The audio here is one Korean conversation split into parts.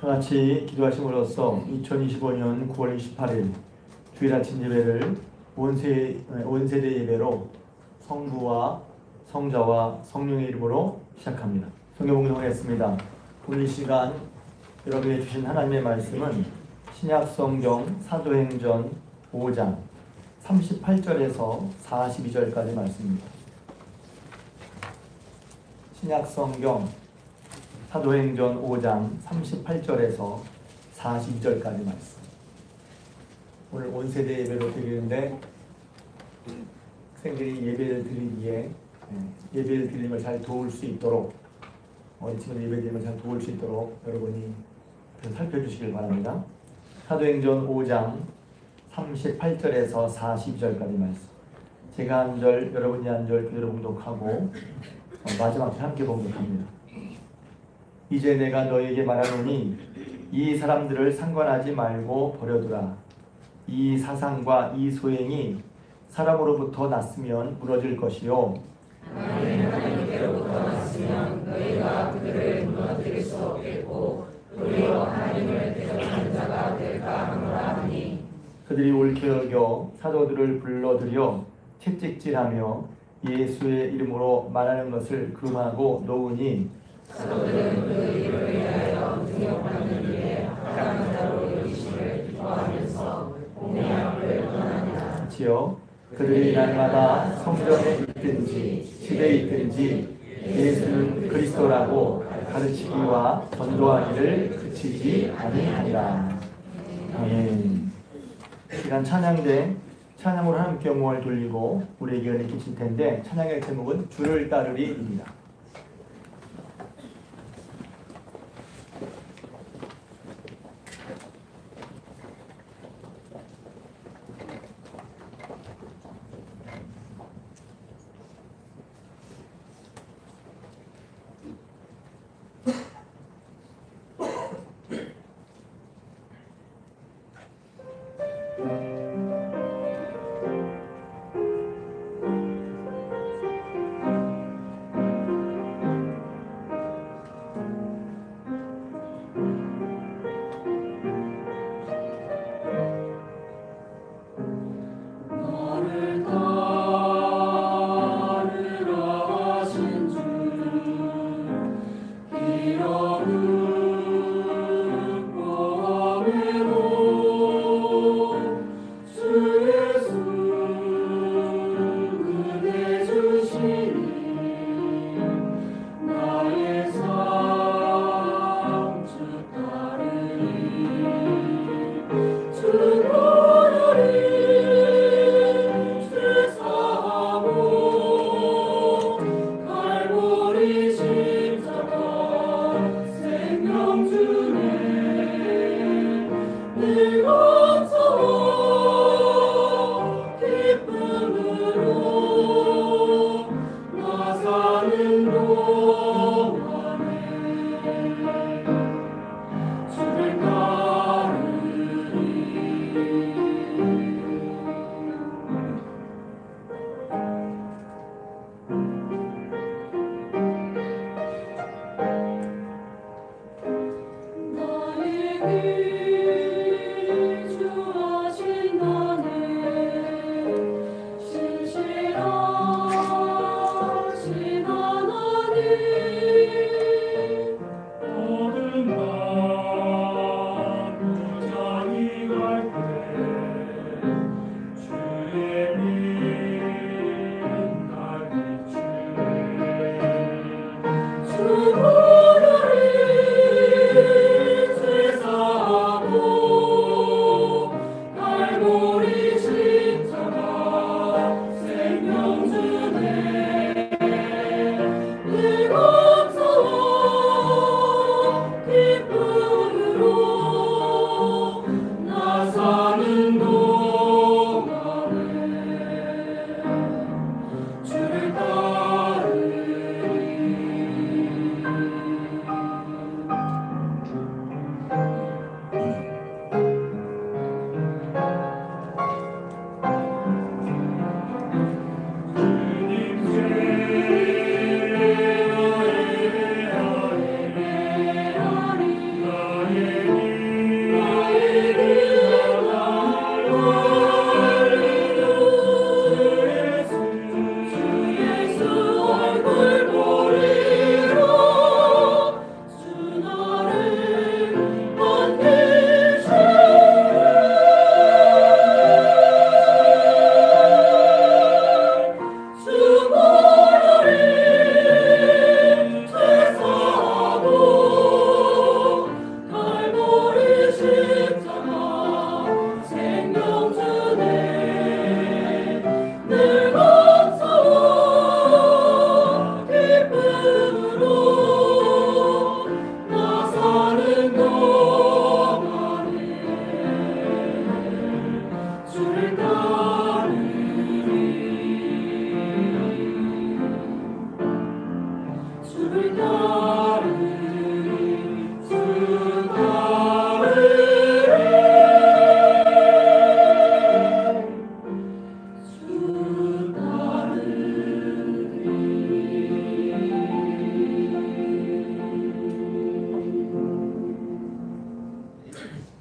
같이 기도하심으로써 2025년 9월 28일 주일 아침 예배를 온세대 예배로 성부와 성자와 성령의 이름으로 시작합니다. 성경 봉독하겠습니다. 오늘 이 시간 여러분에게 주신 하나님의 말씀은 신약성경 사도행전 5장 38절에서 42절까지 말씀입니다. 신약성경 사도행전 5장 38절에서 42절까지 말씀. 오늘 온세대 예배로 드리는데 학생들이 예배를 드리기에 예배를 드리는 걸 잘 도울 수 있도록 어린 친구들 예배 드리는 걸 잘 도울 수 있도록 여러분이 살펴주시길 바랍니다. 사도행전 5장 38절에서 42절까지 말씀. 제가 한 절, 여러분이 한 절 그대로 봉독하고 마지막 절 함께 봉독합니다. 이제 내가 너에게 말하노니 이 사람들을 상관하지 말고 버려두라. 이 사상과 이 소행이 사람으로부터 났으면 무너질 것이요 하나님께로부터 났으면 너희가 그들을 무너뜨릴 수 없겠고 도리어 하나님을 대적하는 자가 될까 하노라 하니 그들이 옳게 여겨 사도들을 불러들여 채찍질하며 예수의 이름으로 말하는 것을 금하고 놓으니 사도들은 그 일을 위하여 능력받는 일에 합당한 자로 여기심을 기뻐하면서 공회 앞을 떠납니다. 지요 그들이 날마다 성전에 있든지 집에 있든지 예수는 그리스도라고 가르치기와 전도하기를 그치지 아니하니라. 아멘. 시간 찬양대 찬양으로 함께 영광을 돌리고 우리에게 은혜 끼칠 텐데 찬양의 제목은 주를 따르리입니다.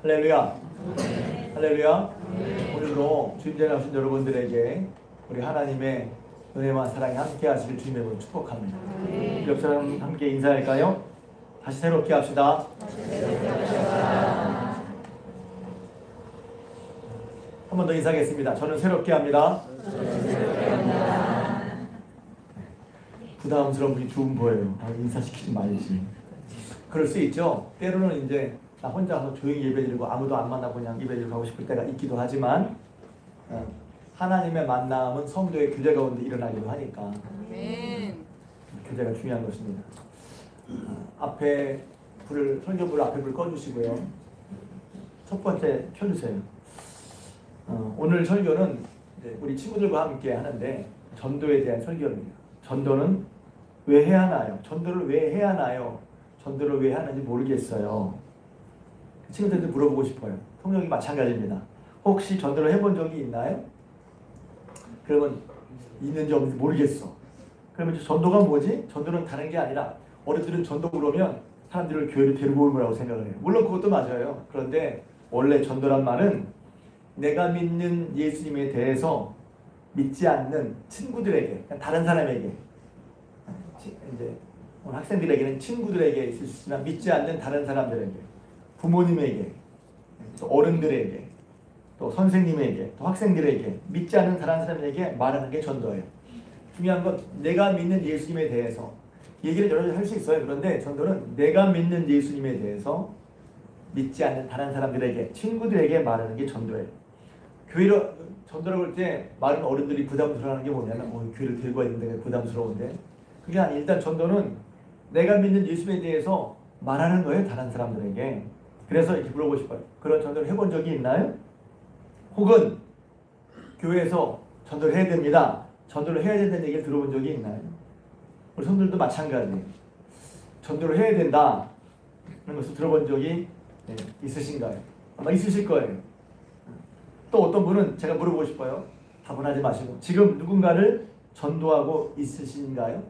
할렐루야. 할렐루야. 오늘도 주임전에 오신 여러분들에게 우리 하나님의 은혜와 사랑이 함께 하시길 주님의 이름으로 축복합니다. 옆 사람 함께 인사할까요? 다시 새롭게 합시다. 한 번 더 인사하겠습니다. 저는 새롭게 합니다. 부담스러운 분이 좋은 거예요. 인사시키지 말지. 그럴 수 있죠. 때로는 이제 나 혼자서 조용히 예배드리고 아무도 안 만나고 그냥 예배드리고 가고 싶을 때가 있기도 하지만 하나님의 만남은 성도의 교제 가운데 일어나기도 하니까 교제가 중요한 것입니다. 앞에 설교불 앞에 불 꺼주시고요. 첫 번째 켜주세요. 오늘 설교는 우리 친구들과 함께 하는데 전도에 대한 설교입니다. 전도는 왜 해야 하나요? 전도를 왜 해야 하나요? 전도를 왜 하는지 모르겠어요. 친구들한테 물어보고 싶어요. 통역이 마찬가지입니다. 혹시 전도를 해본 적이 있나요? 그러면 있는지 없는지 모르겠어. 그러면 전도가 뭐지? 전도는 다른 게 아니라 어른들은 전도 그러면 사람들을 교회로 데리고 올 거라고 생각을 해요. 물론 그것도 맞아요. 그런데 원래 전도란 말은 내가 믿는 예수님에 대해서 믿지 않는 친구들에게, 다른 사람에게, 이제 오늘 학생들에게는 친구들에게 있을 수 있지만 믿지 않는 다른 사람들에게, 부모님에게, 또 어른들에게, 또 선생님에게, 또 학생들에게, 믿지 않는 다른 사람에게 말하는 게 전도예요. 중요한 건 내가 믿는 예수님에 대해서 얘기를 여러 가지 할 수 있어요. 그런데 전도는 내가 믿는 예수님에 대해서 믿지 않는 다른 사람들에게, 친구들에게 말하는 게 전도예요. 교회로 전도라고 할 때 많은 어른들이 부담스러워하는 게 뭐냐면 교회를 데리고 와야 되는데 부담스러운데 그게 아니라 일단 전도는 내가 믿는 예수님에 대해서 말하는 거예요. 다른 사람들에게. 그래서 이렇게 물어보고 싶어요. 그런 전도를 해본 적이 있나요? 혹은 교회에서 전도를 해야 됩니다. 전도를 해야 된다는 얘기를 들어본 적이 있나요? 우리 성도들도 마찬가지예요. 전도를 해야 된다 하는 것을 들어본 적이 있으신가요? 아마 있으실 거예요. 또 어떤 분은 제가 물어보고 싶어요. 답은 하지 마시고 지금 누군가를 전도하고 있으신가요?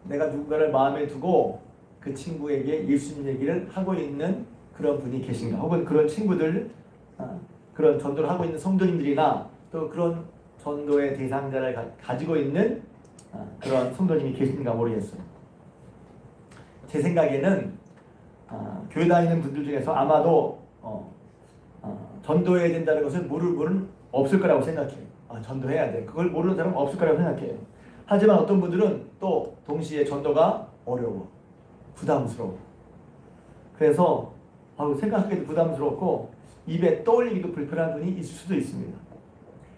내가 누군가를 마음에 두고 그 친구에게 예수님 얘기를 하고 있는 그런 분이 계신가? 혹은 그런 친구들, 그런 전도를 하고 있는 성도님들이나 또 그런 전도의 대상자를 가지고 있는 그런 성도님이 계신가 모르겠어요. 제 생각에는 교회 다니는 분들 중에서 아마도 전도해야 된다는 것을 모를 분은 없을 거라고 생각해요. 전도해야 돼. 그걸 모르는 사람은 없을 거라고 생각해요. 하지만 어떤 분들은 또 동시에 전도가 어려워. 부담스러워. 그래서 생각하기도 부담스럽고 입에 떠올리기도 불편한 분이 있을 수도 있습니다.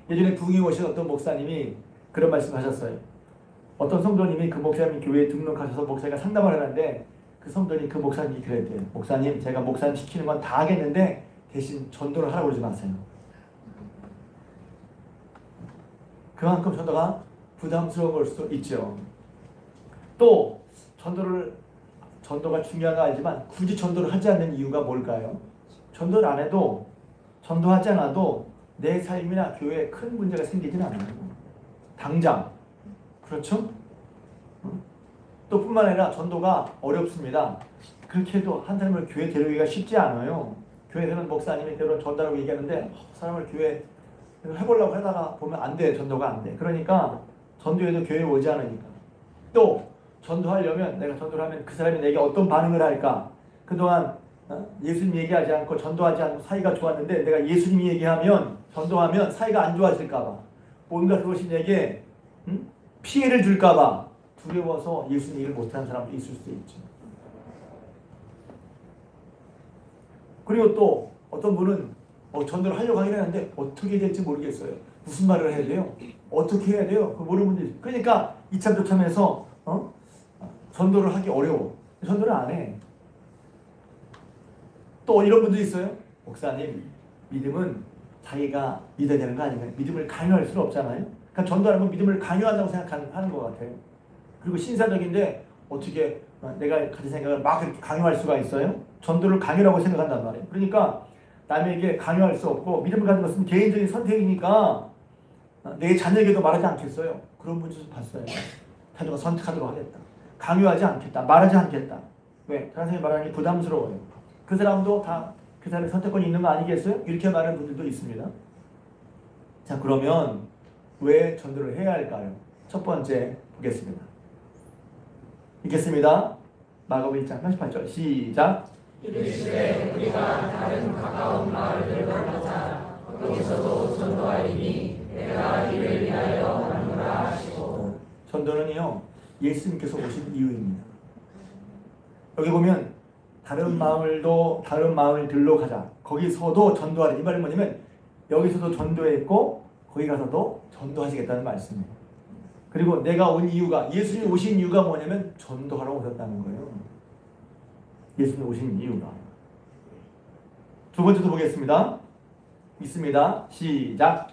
예전에 부흥에 오신 어떤 목사님이 그런 말씀하셨어요. 어떤 성도님이 그 목사님 교회에 등록하셔서 목사가 상담을 하는데 그 성도님 그 목사님이 그랬대요. 목사님 제가 목사님 시키는 건 다 하겠는데 대신 전도를 하라고 그러지 마세요. 그만큼 전도가 부담스러운 걸 수도 있죠. 또 전도가 중요한 거 알지만 굳이 전도를 하지 않는 이유가 뭘까요? 전도를 안 해도 전도하지 않아도 내 삶이나 교회에 큰 문제가 생기진 않아요. 당장. 그렇죠? 또 뿐만 아니라 전도가 어렵습니다. 그렇게 해도 한 사람을 교회 데려오기가 쉽지 않아요. 교회에서는 목사님이 때로 전도라고 얘기하는데 사람을 교회 해보려고 하다가 보면 안 돼. 전도가 안 돼. 그러니까 전도해도 교회에 오지 않으니까. 또 전도하려면 내가 전도를 하면 그 사람이 내게 어떤 반응을 할까? 그동안 예수님 얘기하지 않고 전도하지 않고 사이가 좋았는데 내가 예수님 얘기하면 전도하면 사이가 안 좋아질까 봐. 뭔가 그것이 내게 피해를 줄까 봐 두려워서 예수님 얘기를 못하는 사람도 있을 수도 있죠. 그리고 또 어떤 분은 전도를 하려고 하긴 하는데 어떻게 될지 모르겠어요. 무슨 말을 해야 돼요? 어떻게 해야 돼요? 그거 모르는 분들이. 그러니까 이참저참해서 전도를 하기 어려워. 전도를 안 해. 또 이런 분도 있어요. 목사님, 믿음은 자기가 믿어야 되는 거 아닌가요? 믿음을 강요할 수는 없잖아요. 그러니까 전도하는 건 믿음을 강요한다고 생각하는 것 같아요. 그리고 신사적인데 어떻게 내가 가진 생각을 막 이렇게 강요할 수가 있어요? 전도를 강요라고 생각한단 말이에요. 그러니까 남에게 강요할 수 없고 믿음을 갖는 것은 개인적인 선택이니까 내 자녀에게도 말하지 않겠어요. 그런 분들도 봤어요. 자녀가 선택하도록 하겠다. 강요하지 않겠다. 말하지 않겠다. 왜? 다른 사람이 말하는 게 부담스러워요. 그 사람도 다 그 사람의 선택권이 있는 거 아니겠어요? 이렇게 말하는 분들도 있습니다. 자, 그러면 왜 전도를 해야 할까요? 첫 번째 보겠습니다. 읽겠습니다. 마가복음 1장 38절 시작. 이르시되 우리가 다른 가까운 마을들로 가자. 거기서도 전도하리니 내가 이를 위하여 왔노라 하시고. 전도는요, 예수님께서 오신 이유입니다. 여기 보면 다른 마을들로 가자. 거기서도 전도하리. 이 말은 뭐냐면 여기서도 전도했고 거기 가서도 전도하시겠다는 말씀이에요. 그리고 내가 온 이유가, 예수님이 오신 이유가 뭐냐면 전도하러 오셨다는 거예요. 예수님이 오신 이유가. 두 번째도 보겠습니다. 있습니다. 시작.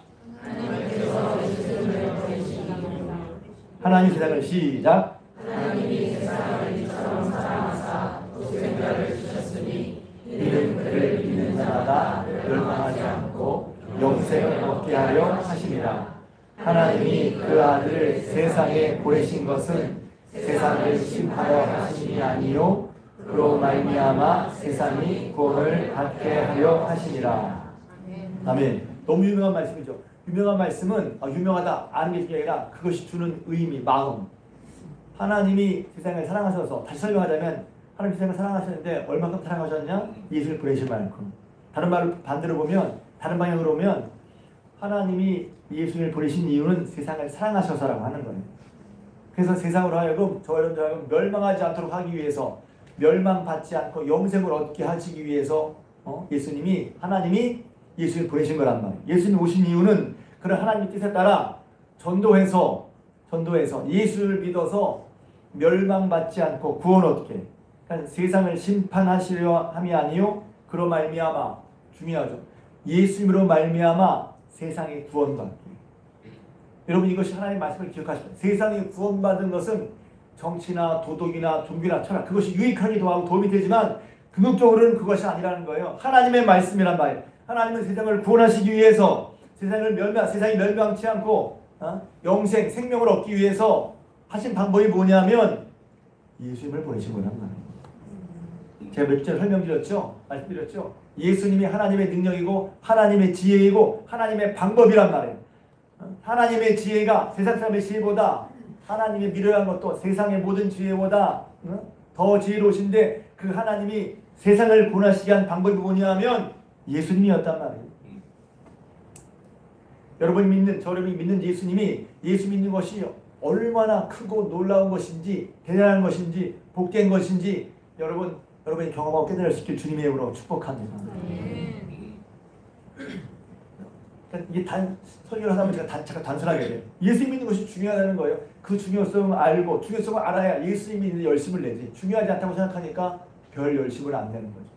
하나님 세상을 시작. 하나님이 세상을 이처럼 사랑하사 독생자를 주셨으니 이는 그를 믿는 자마다 멸망하지 않고 영생을 얻게 하려 하심이라. 하나님이 그 아들을 세상에 보내신 것은 세상을 심하여 하심이 아니요 그로 말미암아 세상이 구원을 받게 하려 하심이라. 아멘. 너무 유명한 말씀이죠. 유명한 말씀은 유명하다 아는 게 아니라 그것이 주는 의미, 마음. 하나님이 세상을 사랑하셔서, 다시 설명하자면 하나님 세상을 사랑하셨는데 얼마큼 사랑하셨냐? 예수를 보내신 만큼. 다른 말로 반대로 보면, 다른 방향으로 보면 하나님이 예수를 보내신 이유는 세상을 사랑하셔서라고 하는 거예요. 그래서 세상으로 하여금, 저 여러분들 하여금 멸망하지 않도록 하기 위해서, 멸망받지 않고 영생을 얻게 하시기 위해서 하나님이 예수를 보내신 거란 말이에요. 예수님 오신 이유는 그런 하나님의 뜻에 따라 전도해서 예수를 믿어서 멸망받지 않고 구원 얻게, 그러니까 세상을 심판하시려 함이 아니요 그로 말미암아, 중요하죠, 예수님으로 말미암아 세상이 구원받게. 여러분 이것이 하나님의 말씀을 기억하십시오. 세상이 구원받은 것은 정치나 도덕이나 종교나 철학, 그것이 유익하기도 하고 도움이 되지만 궁극적으로는 그것이 아니라는 거예요. 하나님의 말씀이란 말이에요. 하나님은 세상을 구원하시기 위해서 세상이 멸망치 않고 영생, 생명을 얻기 위해서 하신 방법이 뭐냐면 예수님을 보내신 거란 말이에요. 제가 몇 절 설명드렸죠? 말씀드렸죠? 예수님이 하나님의 능력이고 하나님의 지혜이고 하나님의 방법이란 말이에요. 하나님의 지혜가 세상 사람의 지혜보다, 하나님이 미련한 것도 세상의 모든 지혜보다 더 지혜로우신데, 그 하나님이 세상을 구원하시게 한 방법이 뭐냐면 예수님이었단 말이에요. 여러분이 믿는 예수님이, 예수 믿는 것이 얼마나 크고 놀라운 것인지, 대단한 것인지, 복된 것인지 여러분이 경험하고 깨달을 수 있길 주님의 이름으로 축복합니다. 이게 설교를 하다 보니까 잠깐 단순하게 돼요. 예수 믿는 것이 중요하다는 거예요. 그 중요성을 알고, 중요성을 알아야 예수 믿는 열심을 내지. 중요하지 않다고 생각하니까 별 열심을 안 내는 거죠.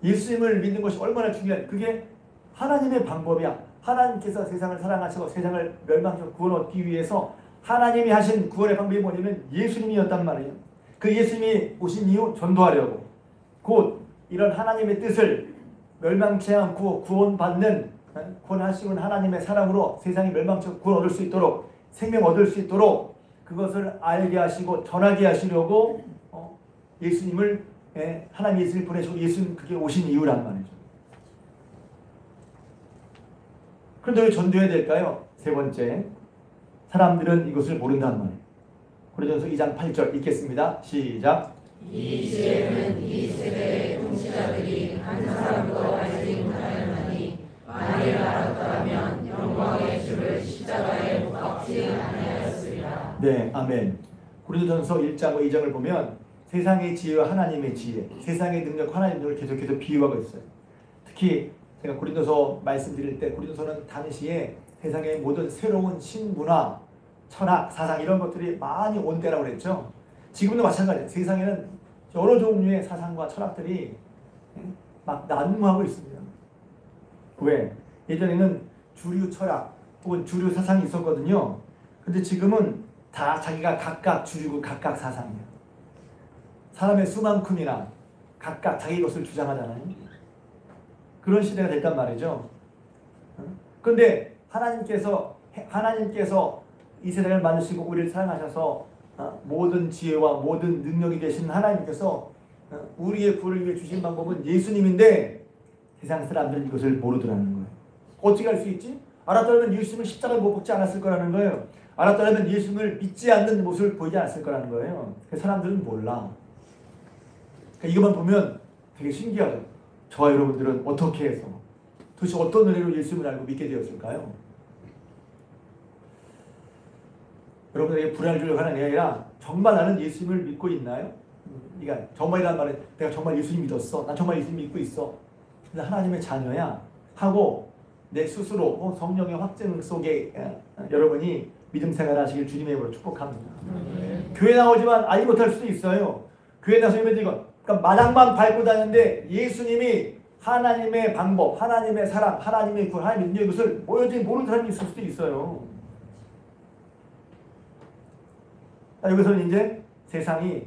예수님을 믿는 것이 얼마나 중요한, 그게 하나님의 방법이야. 하나님께서 세상을 사랑하시고 세상을 멸망시켜 구원 얻기 위해서 하나님이 하신 구원의 방법이 뭐냐면 예수님이었단 말이에요. 그 예수님이 오신 이유, 전도하려고. 곧 이런 하나님의 뜻을 멸망치 않고 구원하시는 하나님의 사랑으로 세상이 멸망치 않고 구원 얻을 수 있도록, 생명 얻을 수 있도록 그것을 알게 하시고 전하게 하시려고 하나님 예수님을 보내시고, 예수님 그게 오신 이유란 말이죠. 그런데 왜 전도해야 될까요? 세 번째, 사람들은 이것을 모른단 말이에요. 고린도전서 2장 8절 읽겠습니다. 시작. 이 시에는 이 세대의 통치자들이 한 사람도 알지 못하였나니 만일 알았더라면 영광의 주를 십자가에 못 박지 아니하였으리라. 네, 아멘. 고린도전서 1장과 2장을 보면 세상의 지혜와 하나님의 지혜, 세상의 능력, 하나님의 능력을 계속해서 비유하고 있어요. 특히 제가 고린도서 말씀드릴 때, 고린도서는 당시에 세상의 모든 새로운 신문화, 철학, 사상 이런 것들이 많이 온 때라고 그랬죠. 지금도 마찬가지예요. 세상에는 여러 종류의 사상과 철학들이 막 난무하고 있습니다. 왜? 예전에는 주류 철학 혹은 주류 사상이 있었거든요. 근데 지금은 다 자기가 각각 주류고 각각 사상이에요. 사람의 수만큼이나 각각 자기 것을 주장하잖아요. 그런 시대가 됐단 말이죠. 그런데 하나님께서 이 세상을 만드시고 우리를 사랑하셔서 모든 지혜와 모든 능력이 되신 하나님께서 우리의 구원을 위해 주신 방법은 예수님인데 세상 사람들은 이것을 모르더라는 거예요. 어떻게 할 수 있지? 알았더라면 예수님을 십자가에 못 박지 않았을 거라는 거예요. 알았더라면 예수님을 믿지 않는 모습을 보이지 않았을 거라는 거예요. 사람들은 몰라. 그러니까 이것만 보면 되게 신기하죠. 저와 여러분들은 어떻게 해서 도대체 어떤 은혜로 예수님을 알고 믿게 되었을까요? 여러분에게 불안을 주려고 하는 게 아니라 정말 나는 예수님을 믿고 있나요? 그러니까 정말이란 말은 내가 정말 예수님 믿었어. 난 정말 예수님 믿고 있어. 근데 하나님의 자녀야 하고 내 스스로 성령의 확증 속에 여러분이 믿음 생활하시길 주님의 이름으로 축복합니다. 교회 나오지만 알지 못할 수도 있어요. 교회 나서 예배 드리고 그러니까 마당만 밟고 다니는데 예수님이 하나님의 방법, 하나님의 사랑, 하나님의 구원, 하나님의 능력 이것을 모르는 사람이 있을 수도 있어요. 여기서는 이제 세상이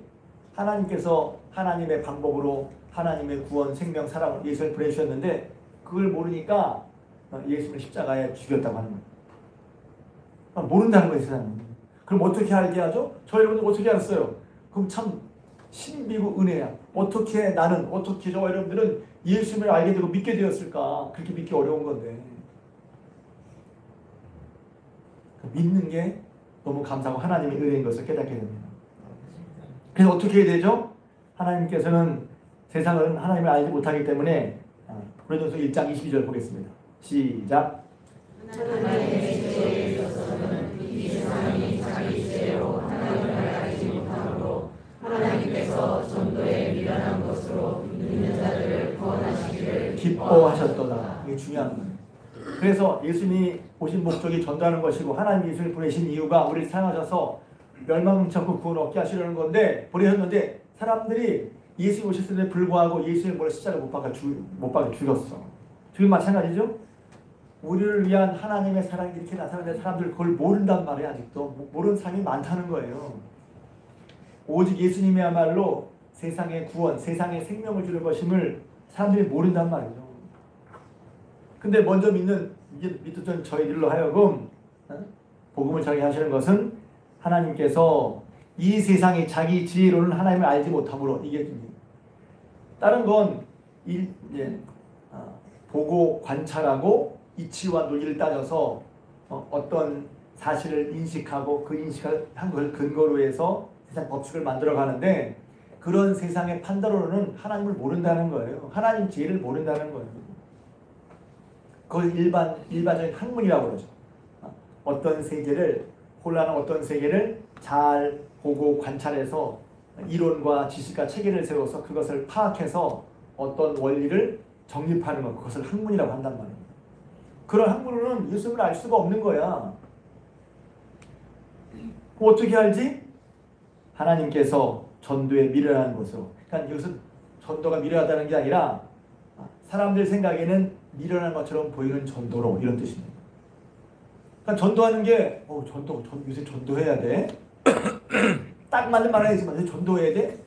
하나님께서 하나님의 방법으로 하나님의 구원, 생명, 사랑을 예수를 보내주셨는데 그걸 모르니까 예수를 십자가에 죽였다고 하는 거예요. 모른다는 거예요, 세상은. 그럼 어떻게 알게 하죠? 저 여러분들 어떻게 알았어요? 그럼 참 신비고 은혜야. 어떻게 나는, 어떻게 저와 여러분들은 예수님을 알게 되고 믿게 되었을까? 그렇게 믿기 어려운 건데. 믿는 게 너무 감사하고 하나님의 은혜인 것을 깨닫게 됩니다. 그래서 어떻게 해야 되죠? 하나님께서는 세상은 하나님을 알지 못하기 때문에 고린도서 1장 22절 보겠습니다. 시작. 하나님의 지혜에 있어서는 이 세상이 자기 지혜로 하나님을 알지 못하므로 하나님께서 전도에 미련한 것으로 믿는 자들을 구원하시기를 기뻐하셨도다. 이게 중요한 거예요. 그래서 예수님이 오신 목적이 전도하는 것이고 하나님 예수를 보내신 이유가 우리를 사랑하셔서 멸망천국 구원 얻게 하시려는 건데 보내셨는데 사람들이 예수님 오셨을 때 불구하고 예수님을 몰래 십자가에 못 박아 죽였어. 지금 마찬가지죠. 우리를 위한 하나님의 사랑이 이렇게 나타나는데 사람들 그걸 모른단 말이에요. 아직도 모르는 사람이 많다는 거예요. 오직 예수님이야말로 세상의 구원, 세상의 생명을 주는 것임을 사람들이 모른단 말이죠. 근데 먼저 믿었던 저희들로 하여금 복음을 전하게 하시는 것은 하나님께서 이 세상이 자기 지혜로는 하나님을 알지 못함으로 이게 다른 건 보고 관찰하고 이치와 논리를 따져서 어떤 사실을 인식하고 그 인식한 것을 근거로 해서 세상 법칙을 만들어 가는데 그런 세상의 판단으로는 하나님을 모른다는 거예요. 하나님 지혜를 모른다는 거예요. 그걸 일반적인 학문이라고 그러죠. 어떤 세계를 혼란한 어떤 세계를 잘 보고 관찰해서 이론과 지식과 체계를 세워서 그것을 파악해서 어떤 원리를 정립하는 것, 그것을 학문이라고 한단 말이에요. 그런 학문으로는 예수님을 알 수가 없는 거야. 어떻게 알지? 하나님께서 전도에 미련한 것으로. 그러니까 여기서 전도가 미련하다는 게 아니라 사람들 생각에는 미련한 것처럼 보이는 전도로 이런 뜻입니다. 그러니까 전도하는 게 요새 전도해야 돼. 딱 맞는 말은 아니지만 요새 전도해야 돼.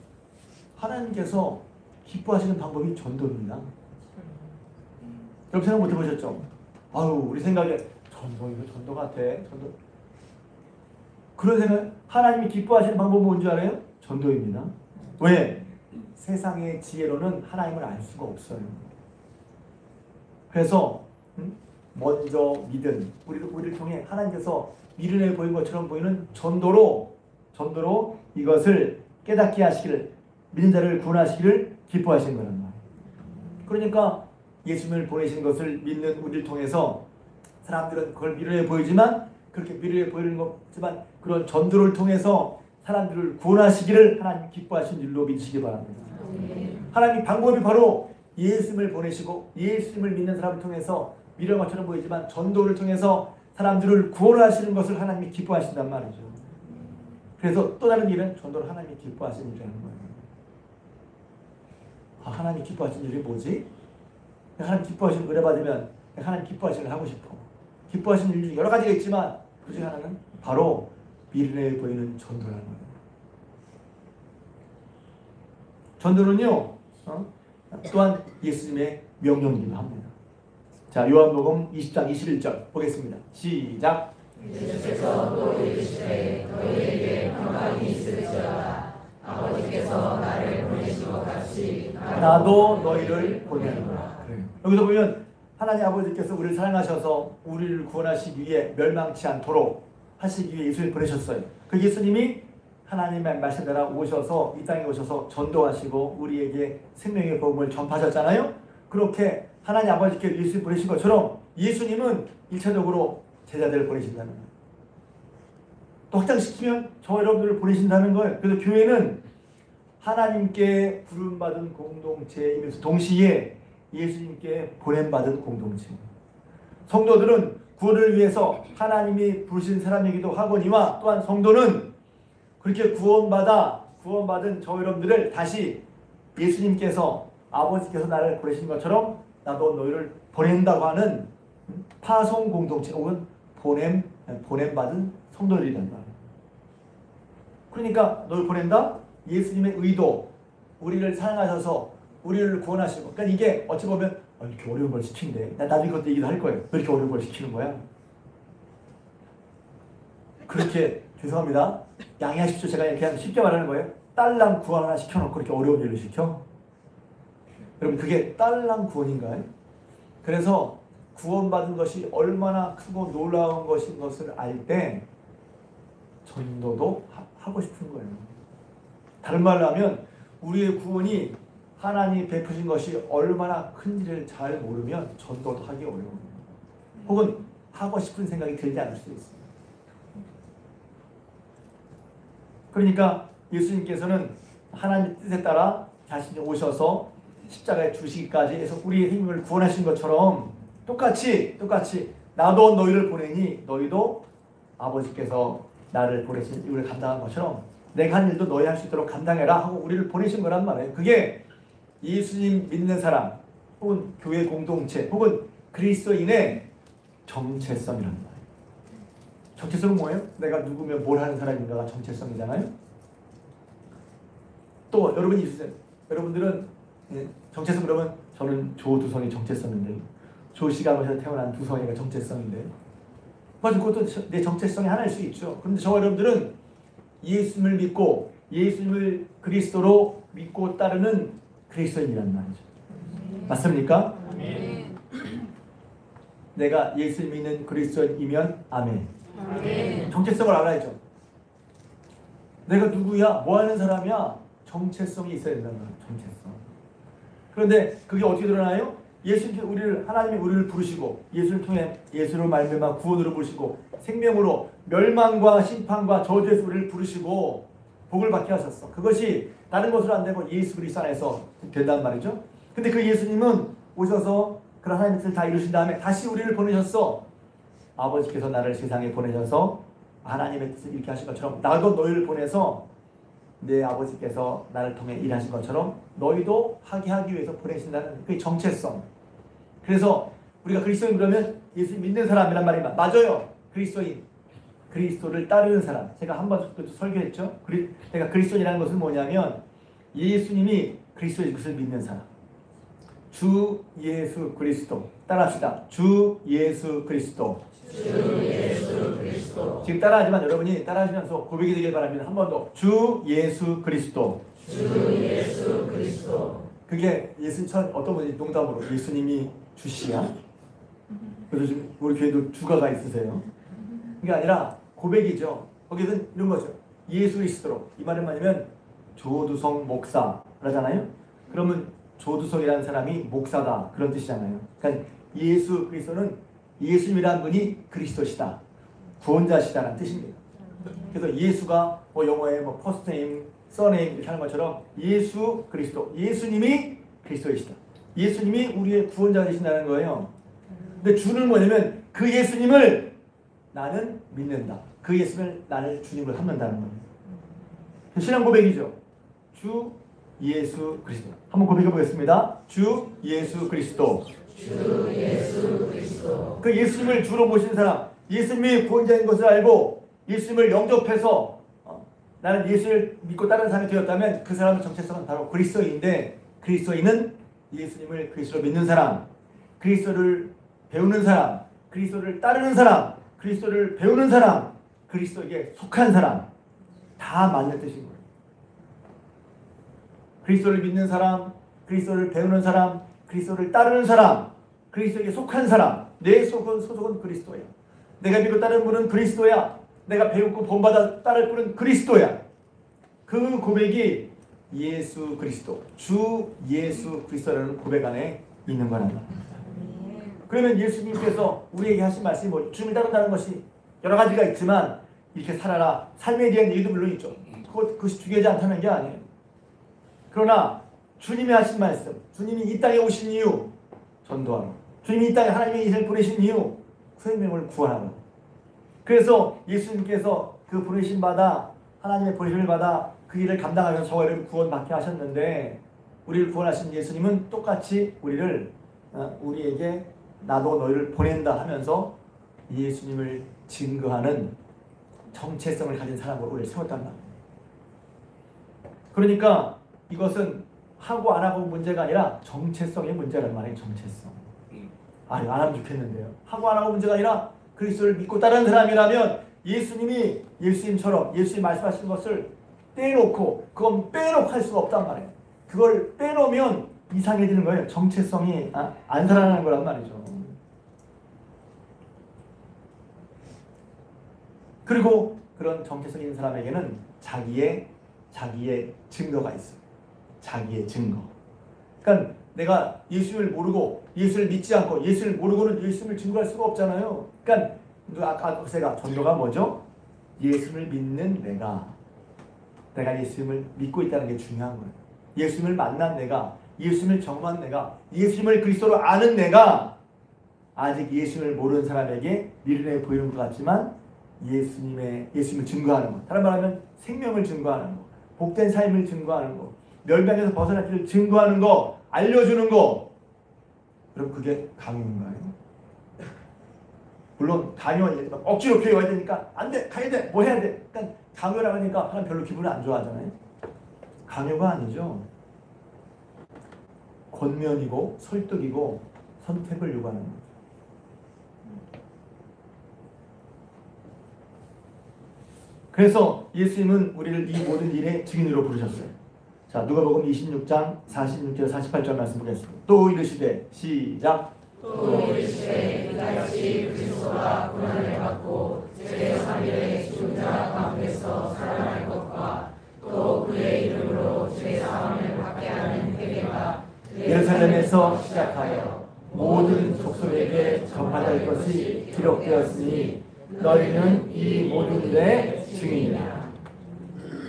하나님께서 기뻐하시는 방법이 전도입니다. 여러분 생각 못 해보셨죠? 우리 생각에 이거 전도 같아. 전도. 그런 생각, 하나님이 기뻐하시는 방법은 뭔지 알아요? 전도입니다. 왜? 세상의 지혜로는 하나님을 알 수가 없어요. 그래서 먼저 믿은 우리를 통해 하나님께서 미련해 보이는 것처럼 보이는 전도로 이것을 깨닫게 하시기를 믿는 자를 구원하시기를 기뻐하시는 거란 말이에요. 그러니까 예수님을 보내신 것을 믿는 우리를 통해서 사람들은 그걸 미련해 보이지만 그렇게 미련해 보이는 것지만 그런 전도를 통해서 사람들을 구원하시기를 하나님 기뻐하신 일로 믿으시기 바랍니다. 하나님 방법이 바로 예수님을 보내시고 예수님을 믿는 사람을 통해서 미련한 것처럼 보이지만 전도를 통해서 사람들을 구원하시는 것을 하나님이 기뻐하신단 말이죠. 그래서 또 다른 일은 전도를 하나님이 기뻐하시는 일이라는 거예요. 하나님이 기뻐하시는 일이 뭐지? 하나님 기뻐하시는 은혜 받으면 하나님 기뻐하시는 걸 하고 싶어. 기뻐하시는 일 중에 여러 가지가 있지만 그 중에 하나는 바로 미련해 보이는 전도라는 거예요. 전도는요 또한 예수님의 명령이기도 합니다. 자, 요한복음 20장 21절 보겠습니다. 시작. 예수께서 또 이르시되 너희에게 평강이 있을지어다. 아버지께서 나를 보내신 것 같이 나도 너희를 보내노라. 여기서 보면 하나님 아버지께서 우리를 사랑하셔서 우리를 구원하시기 위해 멸망치 않도록 하시기 위해 예수를 보내셨어요. 그 예수님이 하나님의 말씀대로 오셔서 이 땅에 오셔서 전도하시고 우리에게 생명의 복음을 전파하셨잖아요. 그렇게 하나님 아버지께 예수를 보내신 것처럼 예수님은 1차적으로 제자들을 보내신다는 거예요. 또 확장시키면 저 여러분들을 보내신다는 거예요. 그래서 교회는 하나님께 부름받은 공동체이면서 동시에 예수님께 보냄받은 공동체입니다. 성도들은 구원을 위해서 하나님이 부르신 사람이기도 하거니와 또한 성도는 그렇게 구원받은 저 여러분들을 다시 예수님께서 아버지께서 나를 보내신 것처럼 나도 너희를 보낸다고 하는 파송 공동체 혹은 보냄받은 성도들이란 말이에요. 그러니까 너를 보낸다? 예수님의 의도, 우리를 사랑하셔서 우리를 구원하시고, 그러니까 이게 어찌 보면 이렇게 어려운 걸 시킨대. 나 나중에 그것도 얘기도 할 거예요. 왜 이렇게 어려운 걸 시키는 거야? 그렇게 죄송합니다. 양해하십시오. 제가 그냥 쉽게 말하는 거예요. 딸랑 구원 하나 시켜놓고 그렇게 어려운 일을 시켜? 여러분 그게 딸랑 구원인가요? 그래서 구원받은 것이 얼마나 크고 놀라운 것인 것을 알 때 전도도 하고 싶은 거예요. 다른 말로 하면 우리의 구원이 하나님이 베푸신 것이 얼마나 큰지를 잘 모르면 전도도 하기 어려워요. 혹은 하고 싶은 생각이 들지 않을 수도 있어요. 그러니까 예수님께서는 하나님 뜻에 따라 자신이 오셔서 십자가에 죽으시기까지 해서 우리의 생명을 구원하신 것처럼 똑같이 나도 너희를 보내니 너희도 아버지께서 나를 보내신 이유를 감당한 것처럼 내가 한 일도 너희 할 수 있도록 감당해라 하고 우리를 보내신 거란 말이에요. 그게 예수님 믿는 사람 혹은 교회 공동체 혹은 그리스도인의 정체성이란 말이에요. 정체성은 뭐예요? 내가 누구면 뭘 하는 사람인가가 정체성이잖아요. 또 여러분이 있으세요. 여러분들은 정체성 그러면 저는 조두성이 정체성인데 조시가에서 태어난 두성이가 정체성인데 맞아, 그것도 내 정체성이 하나일 수 있죠. 그런데 저 여러분들은 예수님을 믿고 예수님을 그리스도로 믿고 따르는 그리스도인이란 말이죠. 맞습니까? 아멘. 내가 예수 믿는 그리스도인이면 아멘. 아멘. 정체성을 알아야죠. 내가 누구야? 뭐 하는 사람이야? 정체성이 있어야 된다는 거예요. 정체성. 그런데 그게 어떻게 드러나요? 하나님이 우리를 부르시고 예수를 통해 예수로 말미암아 구원으로 부르시고 생명으로 멸망과 심판과 저주에서 우리를 부르시고 복을 받게 하셨어. 그것이 다른 것으로 안 되고 예수 그리스도 안에서 된단 말이죠. 근데 그 예수님은 오셔서 그런 하나님의 뜻을 다 이루신 다음에 다시 우리를 보내셨어. 아버지께서 나를 세상에 보내셔서 하나님의 뜻을 이렇게 하신 것처럼 나도 너희를 보내서 내 아버지께서 나를 통해 일하신 것처럼 너희도 하기 위해서 보내신다는 그 정체성. 그래서 우리가 그리스도인 그러면 예수 믿는 사람이란 말이 맞아요. 그리스도인. 그리스도를 따르는 사람. 제가 한번 설교했죠. 내가 그리스도인이라는 것은 뭐냐면 예수님이 그리스도의 것을 믿는 사람. 주 예수 그리스도. 따라합시다. 주 예수 그리스도. 주 예수 그리스도. 지금 따라하지만 여러분이 따라하시면서 고백이 되길 바랍니다. 한 번 더. 주 예수 그리스도. 주 예수 그리스도. 그게 어떤 분이 농담으로 예수님이 주시야? 그래서 지금 우리 교회도 주가가 있으세요. 그게 아니라 고백이죠. 거기서는 이런 거죠. 예수 그리스도로. 이 말은 뭐냐면 조두성 목사라잖아요. 그러면 조두성이라는 사람이 목사다. 그런 뜻이잖아요. 그러니까 예수 그리스도는 예수님이라는 분이 그리스도시다. 구원자시다라는 뜻입니다. 그래서 예수가 영어에 first name, surname 이렇게 하는 것처럼 예수 그리스도. 예수님이 그리스도이시다. 예수님이 우리의 구원자 되신다는 거예요. 근데 주는 뭐냐면 그 예수님을 나는 믿는다. 그 예수님을 나를 주님으로 삼는다는 거예요. 신앙 고백이죠. 주 예수 그리스도. 한번 고백해 보겠습니다. 주 예수 그리스도. 주 예수 그리스도. 그 예수님을 주로 모시는 사람, 예수님이 구원자인 것을 알고 예수님을 영접해서 나는 예수를 믿고 다른 사람이 되었다면 그 사람의 정체성은 바로 그리스도인인데, 그리스도인은 예수님을 그리스도로 믿는 사람, 그리스도를 배우는 사람, 그리스도를 따르는 사람, 그리스도를 배우는 사람, 그리스도에게 속한 사람, 다 맞는 뜻인 거예요. 그리스도를 믿는 사람, 그리스도를 배우는 사람, 그리스도를 따르는 사람, 그리스도에게 속한 사람. 내 소속은 그리스도야. 내가 믿고 따르는 분은 그리스도야. 내가 배우고 본받아 따를 분은 그리스도야. 그 고백이 예수 그리스도, 주 예수 그리스도라는 고백 안에 있는 거란 말이야. 그러면 예수님께서 우리에게 하신 말씀이 뭐 주님을 따른다는 것이 여러 가지가 있지만 이렇게 살아라. 삶에 대한 얘기도 물론 있죠. 그것이 중요하지 않다는 게 아니에요. 그러나 주님이 하신 말씀, 주님이 이 땅에 오신 이유 전도하라. 주님이 이 땅에 하나님의 이를 보내신 이유 생명을 구하라. 그래서 예수님께서 그 부르심 받아 하나님의 보내심을 받아 그 일을 감당하셔서 저희를 구원받게 하셨는데 우리를 구원하신 예수님은 똑같이 우리에게 나도 너희를 보낸다 하면서 예수님을 증거하는 정체성을 가진 사람으로 우리를 세웠단 말이에요. 그러니까 이것은 하고 안 하고 문제가 아니라 정체성의 문제란 말이에요. 정체성. 아니 안 하면 좋겠는데요. 하고 안 하고 문제가 아니라 그리스도를 믿고 따르는 사람이라면 예수님이 예수님처럼 예수님 말씀하신 것을 떼놓고 그건 빼놓고 할 수가 없단 말이에요. 그걸 빼놓으면 이상해지는 거예요. 정체성이 안 살아나는 거란 말이죠. 그리고 그런 정체성 있는 사람에게는 자기의 증거가 있어요. 자기의 증거. 그러니까 내가 예수를 모르고 예수를 믿지 않고 예수를 모르고는 예수를 증거할 수가 없잖아요. 그러니까 아까 제가 전도가 뭐죠? 예수를 믿는 내가 예수님을 믿고 있다는 게 중요한 거예요. 예수님을 만난 내가, 예수님을 경험한 내가, 예수님을 그리스도로 아는 내가 아직 예수님을 모르는 사람에게 미련해 보이는 것 같지만 예수님을 증거하는 것. 다른 말하면 생명을 증거하는 것, 복된 삶을 증거하는 것, 멸망에서 벗어날 길을 증거하는 것, 알려주는 것. 그럼 그게 강요인가요? 물론 강요는 억지로 교회 와야 되니까 안 돼, 가야 돼, 뭐 해야 돼. 그러니까 강요라고 하니까 사람 별로 기분을 안 좋아하잖아요. 강요가 아니죠. 권면이고 설득이고 선택을 요구하는 거죠. 그래서 예수님은 우리를 이 모든 일의 증인으로 부르셨어요. 자, 누가복음 26장 46절 48절 말씀 보겠습니다. 또 이르시되 시작. 또 이르시되 이같이 그리스도가 고난을 받고 제3일에 죽은 자 가운데서 살아날 것과 또 그의 이름으로 죄사함을 받게 하는 회개가 예루살렘에서 시작하여 모든 족속에게 전파될 것이 기록되었으니 너희는 이 모든 일의 증인이라.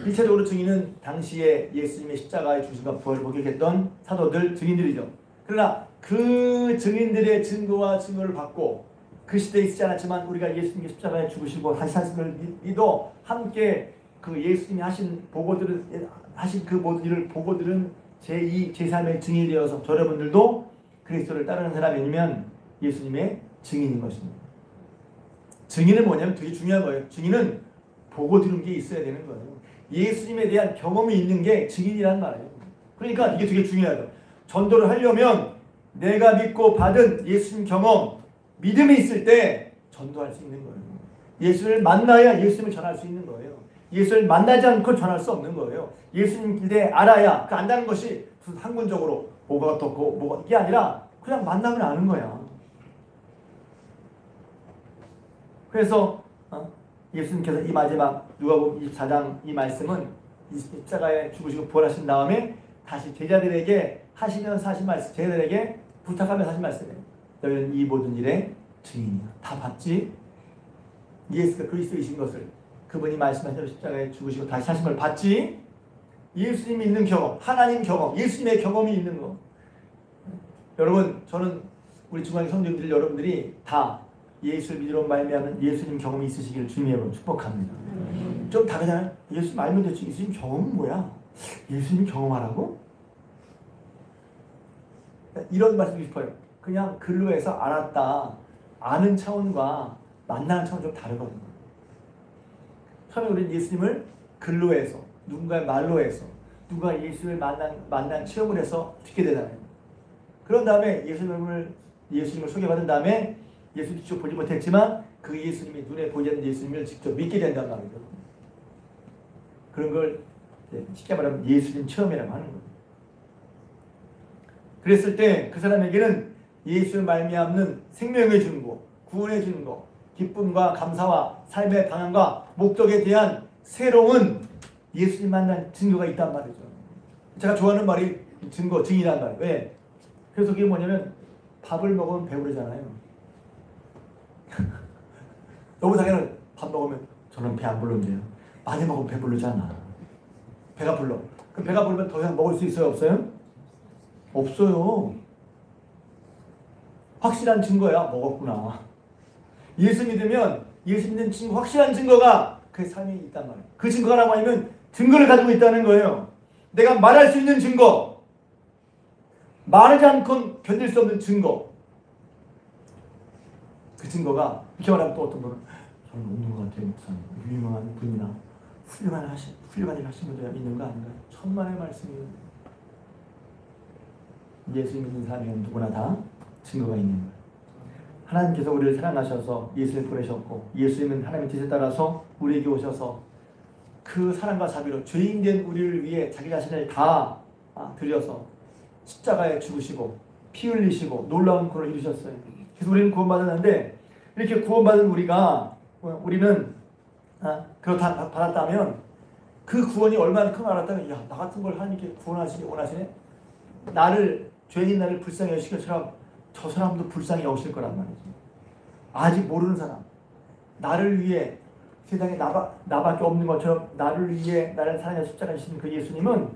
일차적으로 증인은 당시에 예수님의 십자가의 죽으심과 부활을 목격했던 사도들 증인들이죠. 그러나 그 증인들의 증거와 증거를 받고 그 시대에 있지 않았지만 우리가 예수님의 십자가에 죽으시고 다시 사심을 믿어 함께 그 예수님이 하신 그 모든 일을 보고 들은 제2, 제3의 증인이 되어서 여러분들도 그리스도를 따르는 사람이면 예수님의 증인인 것입니다. 증인은 뭐냐면 되게 중요한 거예요. 증인은 보고 들은 게 있어야 되는 거예요. 예수님에 대한 경험이 있는 게 증인이란 말이에요. 그러니까 이게 되게 중요하죠. 전도를 하려면 내가 믿고 받은 예수님 경험, 믿음이 있을 때 전도할 수 있는 거예요. 예수를 만나야 예수님을 전할 수 있는 거예요. 예수를 만나지 않고 전할 수 없는 거예요. 예수님 길에 알아야 그 안다는 것이 무슨 학문적으로 뭐가 어떻고 뭐가 이게 아니라 그냥 만나면 아는 거야. 그래서 예수님께서 이 마지막 누가복음 24장 이 말씀은 십자가에 죽으시고 부활하신 다음에 다시 제자들에게 하시면서 하신 말씀, 제자들에게 부탁하면서 하신 말씀이에요. 너희는 이 모든 일의 증인이야. 다 봤지? 예수가 그리스도이신 것을 그분이 말씀하신 대로 십자가에 죽으시고 다시 사신 걸 봤지? 예수님이 있는 경험, 하나님 경험, 예수님의 경험이 있는 거. 여러분, 저는 우리 중앙의 성도님들 여러분들이 다 예수를 믿으러 말미암은 예수님 경험이 있으시기를 주님으로 축복합니다. 좀 다르잖아요. 예수님 알면 됐지. 예수님 경험은 뭐야? 예수님 경험하라고? 이런 말씀 드리고 싶어요. 그냥 글로 해서 알았다. 아는 차원과 만나는 차원이 좀 다르거든요. 처음에 우리는 예수님을 글로 해서, 누군가의 말로 해서, 누가 예수님을 만난 체험을 해서 듣게 되잖아요. 그런 다음에 예수님을 소개받은 다음에 예수님 직접 보지 못했지만 그 예수님이 눈에 보이지 않는 예수님을 직접 믿게 된단 말이죠. 그런 걸 쉽게 말하면 예수님 체험이라고 하는 거예요. 그랬을 때 그 사람에게는 예수의 말미암는 생명의 주는 거, 구원해 주는 거, 기쁨과 감사와 삶의 방향과 목적에 대한 새로운 예수님 만난 증거가 있단 말이죠. 제가 좋아하는 말이 증거, 증이란 말이에요. 왜? 그래서 그게 뭐냐면 밥을 먹으면 배부르잖아요. 너무 당연히 밥 먹으면 저는 배 안 부르는데요. 많이 먹으면 배부르잖아. 배가 불러. 그럼 배가 부르면 더 이상 먹을 수 있어요? 없어요? 없어요. 확실한 증거야. 먹었구나. 예수 믿으면 예수 믿는 증거, 확실한 증거가 그 삶에 있단 말이에요. 그 증거가 뭐냐면 증거를 가지고 있다는 거예요. 내가 말할 수 있는 증거, 말하지 않고는 견딜 수 없는 증거. 그 증거가 이렇게 말하면 또 어떤 분은 저는 없는 것 같아요. 목사님. 유명한 분이나 훌륭한 일 하신 분들 있는 거 아닌가요? 천만의 말씀이에요. 예수 믿는 사람은 누구나 다 증거가 있는 거예요. 하나님께서 우리를 사랑하셔서 예수를 보내셨고 예수님은 하나님의 뜻에 따라서 우리에게 오셔서 그 사랑과 자비로 죄인된 우리를 위해 자기 자신을 다 드려서 십자가에 죽으시고 피 흘리시고 놀라운 구원을 이루셨어요. 그래서 우리는 구원받았는데 이렇게 구원받은 우리는 그렇다 받았다면 그 구원이 얼마나 큰 걸 알았다면 야, 나 같은 걸 하나님께 구원하시기 원하시네. 죄인 나를 불쌍히 여기실 것처럼 저 사람도 불쌍히 여기실 거란 말이지. 아직 모르는 사람, 나를 위해 세상에 나밖에 없는 것처럼 나를 위해 나를 사랑해 십자가에 지신 그 예수님은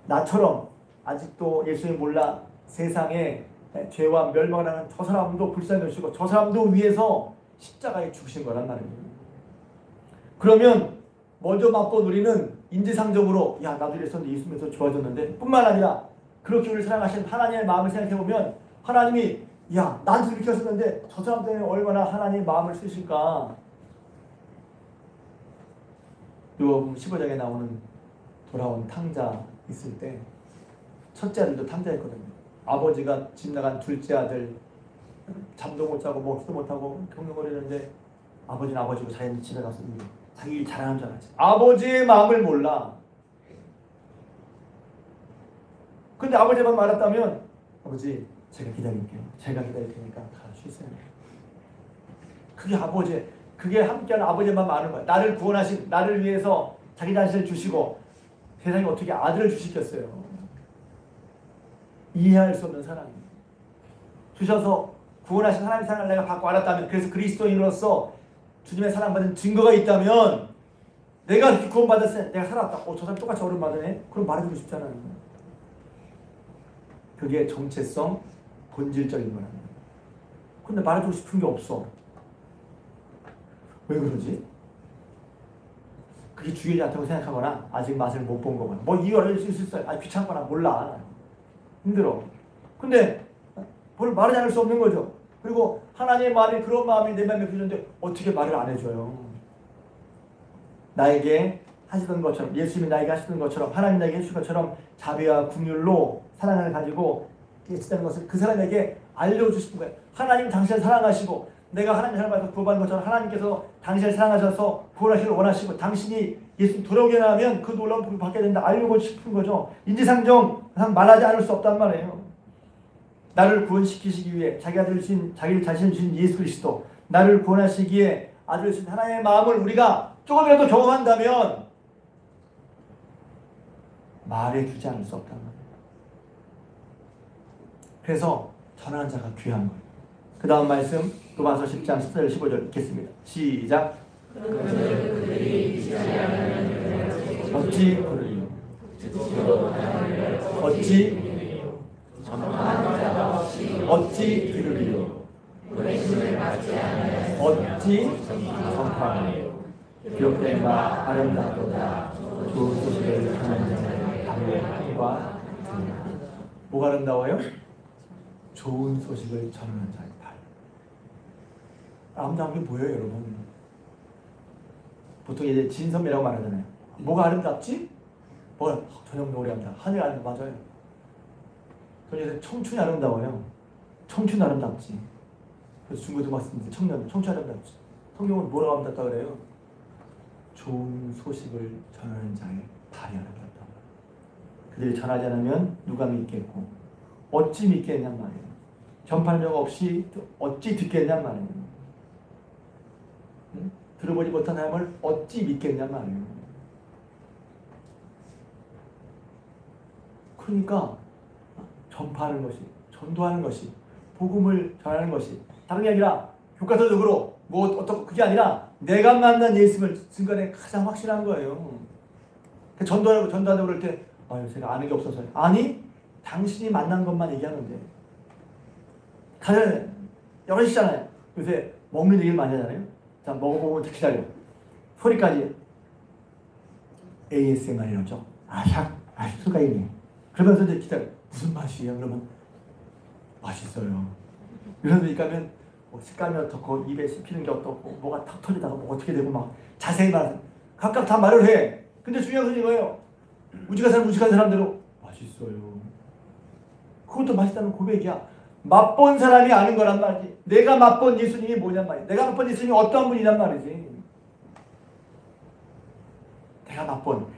나처럼 아직도 예수님 몰라 세상에 죄와 멸망을 하는 저 사람도 불쌍히 여기시고 저 사람도 위해서 십자가에 죽으신 거란 말입니다. 그러면 먼저 맛본 우리는 인지상적으로 야 나도 이랬었는데 예수 믿어서 좋아졌는데 뿐만 아니라 그렇게 우리를 사랑하신 하나님의 마음을 생각해보면 하나님이 야 나한테 이렇게 하셨는데 저 사람 때문에 얼마나 하나님의 마음을 쓰실까. 요한복음 15장에 나오는 돌아온 탕자 있을 때 첫째 아들도 탕자였거든요. 아버지가 집 나간 둘째 아들 잠도 못 자고 먹지도 못하고 경영거리는데 아버지는 아버지고 자기는 집에 가서 자기 일 잘하는 줄 알았지. 아버지의 마음을 몰라. 근데 아버지만 말했다면 아버지 제가 기다릴게요. 제가 기다릴 테니까 다 쉬세요. 그게 함께하는 아버지만 말하는 거야. 나를 구원하신, 나를 위해서 자기 자신을 주시고 세상에 어떻게 아들을 주시겠어요. 이해할 수 없는 사랑입니다. 주셔서 구원하신 하나님의 사랑을 내가 받고 알았다면, 그래서 그리스도인으로서 주님의 사랑받은 증거가 있다면 내가 이렇게 구원받았을 때 내가 살았다. 저 사람 똑같이 어려움 받으네? 그럼 말해주고 싶잖아요. 그게 정체성, 본질적인 거라는 거예요. 근데 말해주고 싶은 게 없어. 왜 그러지? 그게 중요하지 않다고 생각하거나 아직 맛을 못 본 거거나 뭐 이유 알려줄 수 있어요. 귀찮거나 몰라. 힘들어. 근데 뭘 말하지 않을 수 없는 거죠. 그리고 하나님의 마음이 그런 마음이 내 마음에 드는데 어떻게 말을 안 해줘요. 나에게 하시던 것처럼, 예수님이 나에게 하시던 것처럼, 하나님 나에게 해주신 것처럼 자비와 긍휼로 사랑을 가지고 계시다는 것을 그 사람에게 알려주시는 거예요. 하나님 당신을 사랑하시고 내가 하나님 사랑받아서 구원받은 것처럼 하나님께서 당신을 사랑하셔서 구원하시길 원하시고 당신이 예수님 돌아오게 하면 그 놀라운 복을 받게 된다 알고 싶은 거죠. 인지상정 말하지 않을 수 없단 말이에요. 나를 구원시키시기 위해 자기를 자신을 주신 예수 그리스도, 나를 구원하시기에 아들을 주신 하나님의 마음을 우리가 조금이라도 경험한다면 말해주지 않을 수 없단 말이에요. 그래서 전하는 자가 귀한 거예요. 그 다음 말씀 로마서 10장 14절 15절 읽겠습니다. 시작. 어찌 그러리요? 어찌 들으리요? 어찌 전파하리요? 기록된 바 아름답도다. 좋은 소식을 전하는 자의 함과 뭐가 아름다워요? 좋은 소식을 전하는 자의 발. 아름다운 게 뭐예요, 여러분? 보통 이제 진선미라고 말하잖아요. 뭐가 아름답지? 저녁 노을이 아름답다. 하늘 아름답다. 맞아요. 그래서 청춘이 아름다워요. 청춘 아름답지. 그래서 중국에도 봤습니다. 청춘 아름답지. 성경은 뭐라고 아름답다 그래요? 좋은 소식을 전하는 자의 발이 아름답다. 그들이 전하지 않으면 누가 믿겠고 어찌 믿겠냔 말이에요. 전파력 없이 어찌 듣겠냔 말이에요. 응? 들어보지 못한 하나님을 어찌 믿겠냔 말이에요. 그러니까 전파하는 것이, 전도하는 것이, 복음을 전하는 것이 다른 게 아니라 교과서적으로 뭐 어떤 그게 아니라 내가 만난 예수님을 증거에 가장 확실한 거예요. 전도하려고 그럴 때 제가 아는 게 없어서요. 아니, 당신이 만난 것만 얘기하는데 가장 여럿이잖아요. 요새 먹는 얘기를 많이 하잖아요. 자, 먹어보면 기다려. 소리까지 ASMR이라죠. 술까지네. 그러면서 이제 기다려. 무슨 맛이에요? 그러면 맛있어요. 이러니까 식감이 어떻고 입에 씹히는 게 어떻고 뭐가 탁 터지다가 뭐 어떻게 되고 막 자세히 말 각각 다 말을 해. 근데 중요한 것은 이거예요. 우직한 사람대로 맛있어요. 그것도 맛있다는 고백이야. 맛본 사람이 아는 거란 말이지. 내가 맛본 예수님이 뭐냔 말이야. 내가 맛본 예수님이 어떠한 분이란 말이지.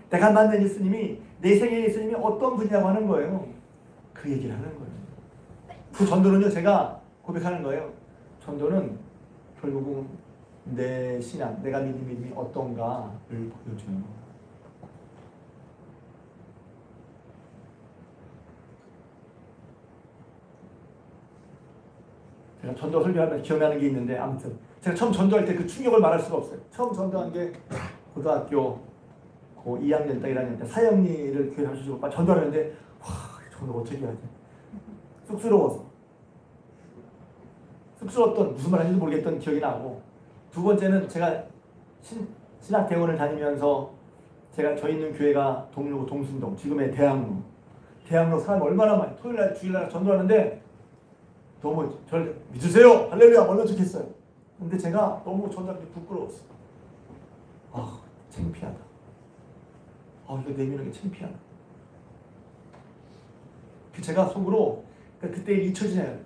내가 만난 예수님이, 내 생애 예수님이 어떤 분이라고 하는 거예요. 그 얘기를 하는 거예요. 그 전도는요, 제가 고백하는 거예요. 전도는 결국은 내 신앙, 내가 믿는 믿음이 어떤가를 보여줘요. 제가 전도 설교하면서 기억나는 게 있는데, 아무튼 제가 처음 전도할 때 그 충격을 말할 수가 없어요. 처음 전도한 게 고등학교 2학년 때 1학년 때 사형리를 교회 가르쳐주고 전도하는데 전도 어떻게 하지? 쑥스러웠던 무슨 말 하는지 모르겠던 기억이 나고, 두 번째는 제가 신학대원을 다니면서 제가 저 있는 교회가 동료구 동순동, 지금의 대학로 사람이 얼마나 많이 토요일날 주일날 전도하는데 너무 저를 믿으세요 할렐루야 얼마나 좋겠어요. 근데 제가 너무 전도하기 부끄러웠어. 창피하다. 이거 내미는 게 창피하다. 제가 속으로 그때 잊혀지네요.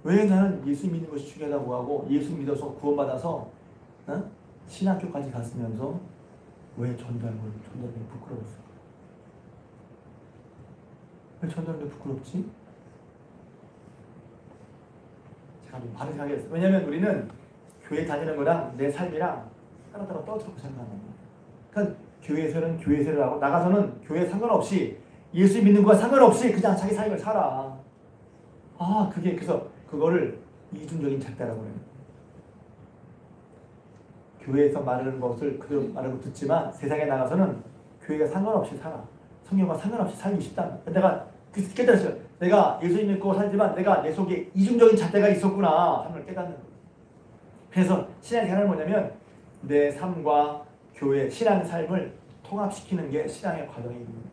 왜 나는 예수 믿는 것이 중요하다고 하고 예수 믿어서 구원받아서 신학교까지 갔으면서 왜 전도하는 게 부끄러웠어? 왜 전도하는 게 부끄럽지? 제가 좀 다른 생각이었어요. 왜냐하면 우리는 교회 다니는 거랑 내 삶이랑 하나하나 떨어뜨리고 생각하는 거예요. 그러니까 교회에서는 교회에서를 하고 나가서는 교회 상관없이 예수 믿는 거와 상관없이 그냥 자기 삶을 살아. 그래서 그거를 이중적인 잣대라고 해요. 교회에서 말하는 것을 그대로 말하고 듣지만 세상에 나가서는 교회가 상관없이 살아. 성경과 상관없이 살기 쉽다. 내가 깨달았어요. 내가 예수 믿고 살지만 내가 내 속에 이중적인 잣대가 있었구나 하는 걸 깨닫는 거예요. 그래서 신앙의 생활은 뭐냐면 내 삶과 교회, 신앙의 삶을 통합시키는 게 신앙의 과정입니다.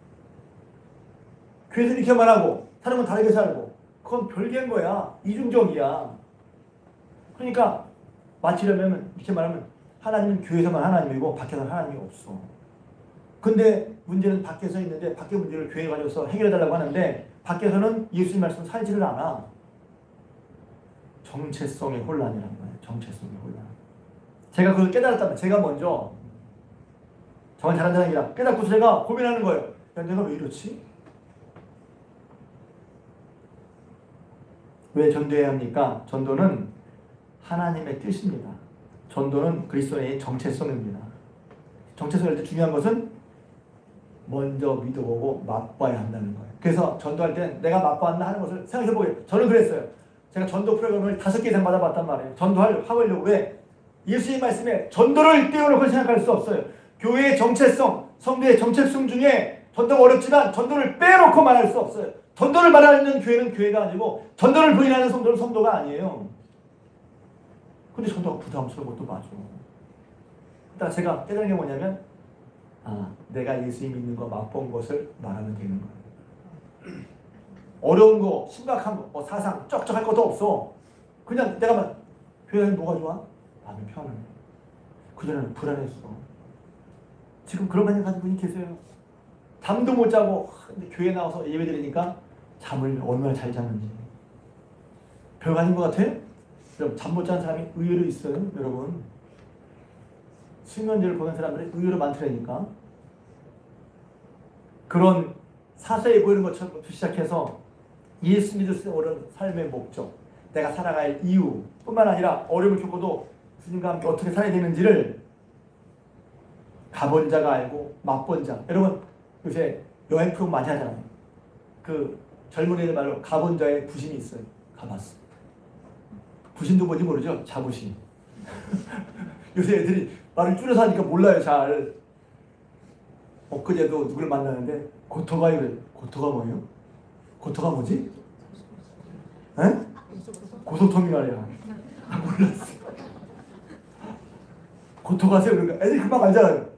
교회에서 이렇게 말하고 사는 건 다르게 살고 그건 별개인 거야. 이중적이야. 그러니까 맞추려면 이렇게 말하면 하나님은 교회에서만 하나님이고 밖에서는 하나님이 없어. 근데 문제는 밖에서 있는데 밖의 문제를 교회에 가져서 해결해달라고 하는데 밖에서는 예수님 말씀 살지를 않아. 정체성의 혼란이란 말이에요. 정체성의 혼란. 제가 그걸 깨달았다면 제가 먼저 저만 잘한다는 게 아니라 깨닫고서 제가 고민하는 거예요. 내가 왜 이렇지? 왜 전도해야 합니까? 전도는 하나님의 뜻입니다. 전도는 그리스도의 정체성입니다. 정체성일 때 중요한 것은 먼저 믿어보고 맛봐야 한다는 거예요. 그래서 전도할 때 내가 맛봤나 하는 것을 생각해보게요. 저는 그랬어요. 제가 전도 프로그램을 5개 이상 받아봤단 말이에요. 하려고. 왜? 예수의 말씀에 전도를 떼어놓고 생각할 수 없어요. 교회의 정체성, 성도의 정체성 중에 전도가 어렵지만 전도를 빼놓고 말할 수 없어요. 전도를 말하는 교회는 교회가 아니고 전도를 부인하는 성도는 성도가 아니에요. 근데 전도가 부담스러운 것도 맞아. 그러니까 제가 깨달은 게 뭐냐면 내가 예수 믿는 거 맛본 것을 말하면 되는 거예요. 어려운 거, 심각한 거, 사상, 쩍쩍할 것도 없어. 그냥 내가 교회 다니면 뭐가 좋아? 나는 편안해. 그전에는 불안했어. 지금 그런 반응 가진 분이 계세요. 잠도 못 자고 근데 교회 나와서 예배 드리니까 잠을 얼마나 잘 자는지. 별거 아닌 것 같아? 잠 못 자는 사람이 의외로 있어요, 여러분. 수면제를 보는 사람들이 의외로 많더라니까. 그런 사소해 보이는 것처럼 시작해서 예수 믿을 수 있는 삶의 목적, 내가 살아갈 이유 뿐만 아니라 어려움을 겪어도 주님과 함께 어떻게 살아야 되는지를 가본 자가 알고 맛본 자. 여러분 요새 여행 프로그램 많이 하잖아요. 그 젊은 애들 말로 가본 자의 부심이 있어요. 가봤어. 부심도 뭔지 모르죠? 자부심. 요새 애들이 말을 줄여서 하니까 몰라요, 잘. 엊그제도 누굴 만나는데 고토가 이래. 고토가 뭐예요? 고토가 뭐지? 에? 고속터미널이야. 몰랐어. 고토 가세요. 그러니까 애들이 금방 알잖아요.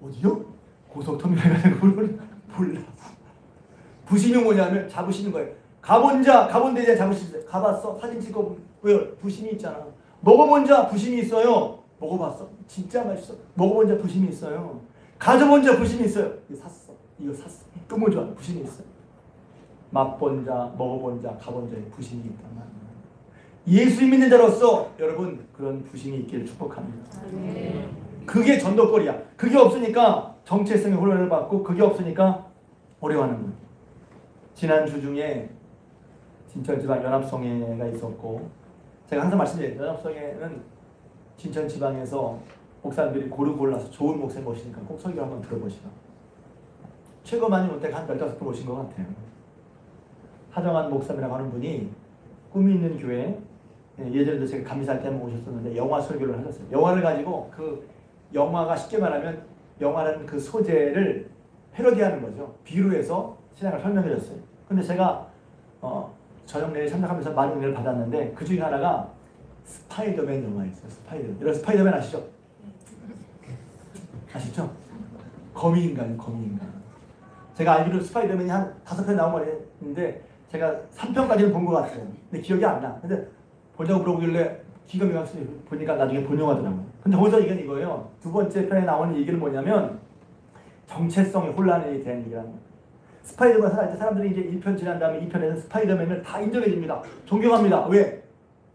어디요? 고속터미널 가는 거 몰라. 부심이 뭐냐면 자부심인 거예요. 가본 데에 대한 자부심이 있어요. 가봤어? 사진 찍고 왜요? 부심이 있잖아. 먹어본 자 부심이 있어요. 먹어봤어? 진짜 맛있어. 먹어본 자 부심이 있어요. 가져본 자 부심이 있어요. 이거 샀어. 이거 샀어. 또 뭐 좋아? 부심이 있어요. 맛본 자, 먹어본 자, 가본 자의 부심이 있단 말이에요. 예수 믿는 자로서 여러분 그런 부심이 있기를 축복합니다. 그게 전도거리야. 그게 없으니까 정체성의 혼란을 받고 그게 없으니까 어려워하는 거예요. 지난주 중에 진천지방 연합성회가 있었고 제가 항상 말씀드려요. 연합성회는 진천지방에서 목사님들이 고루 골라서 좋은 목사님 모시니까 꼭 설교 한번 들어보시라. 최고 많이 올 때가 한 15분 오신 것 같아요. 하정환 목사님이라고 하는 분이 꿈이 있는 교회 예전에도 제가 감리살 때 한번 오셨었는데 영화 설교를 하셨어요. 영화를 가지고 그 영화가 쉽게 말하면 영화는 그 소재를 패러디하는 거죠. 비유로 해서 신앙을 설명해 줬어요. 근데 제가 저녁 내에 참석하면서 많은 은혜를 받았는데 그 중에 하나가 스파이더맨 영화였어요. 스파이더맨. 여러분 스파이더맨 아시죠? 아시죠? 거미인간. 제가 알기로 스파이더맨이 한 5편 나온 거였는데 제가 3편까지는 본 것 같아요. 근데 기억이 안 나. 근데 보자고 물어보길래 기가 막혀서 보니까 나중에 본 영화더라고요. 근데 거기서 이거예요. 두 번째 편에 나오는 얘기는 뭐냐면 정체성의 혼란에 대한 얘기라는 거예요. 스파이더맨 살아갈 때 사람들이 이제 1편 지난 다음에 2편에서 스파이더맨을 다 인정해 줍니다. 존경합니다. 왜?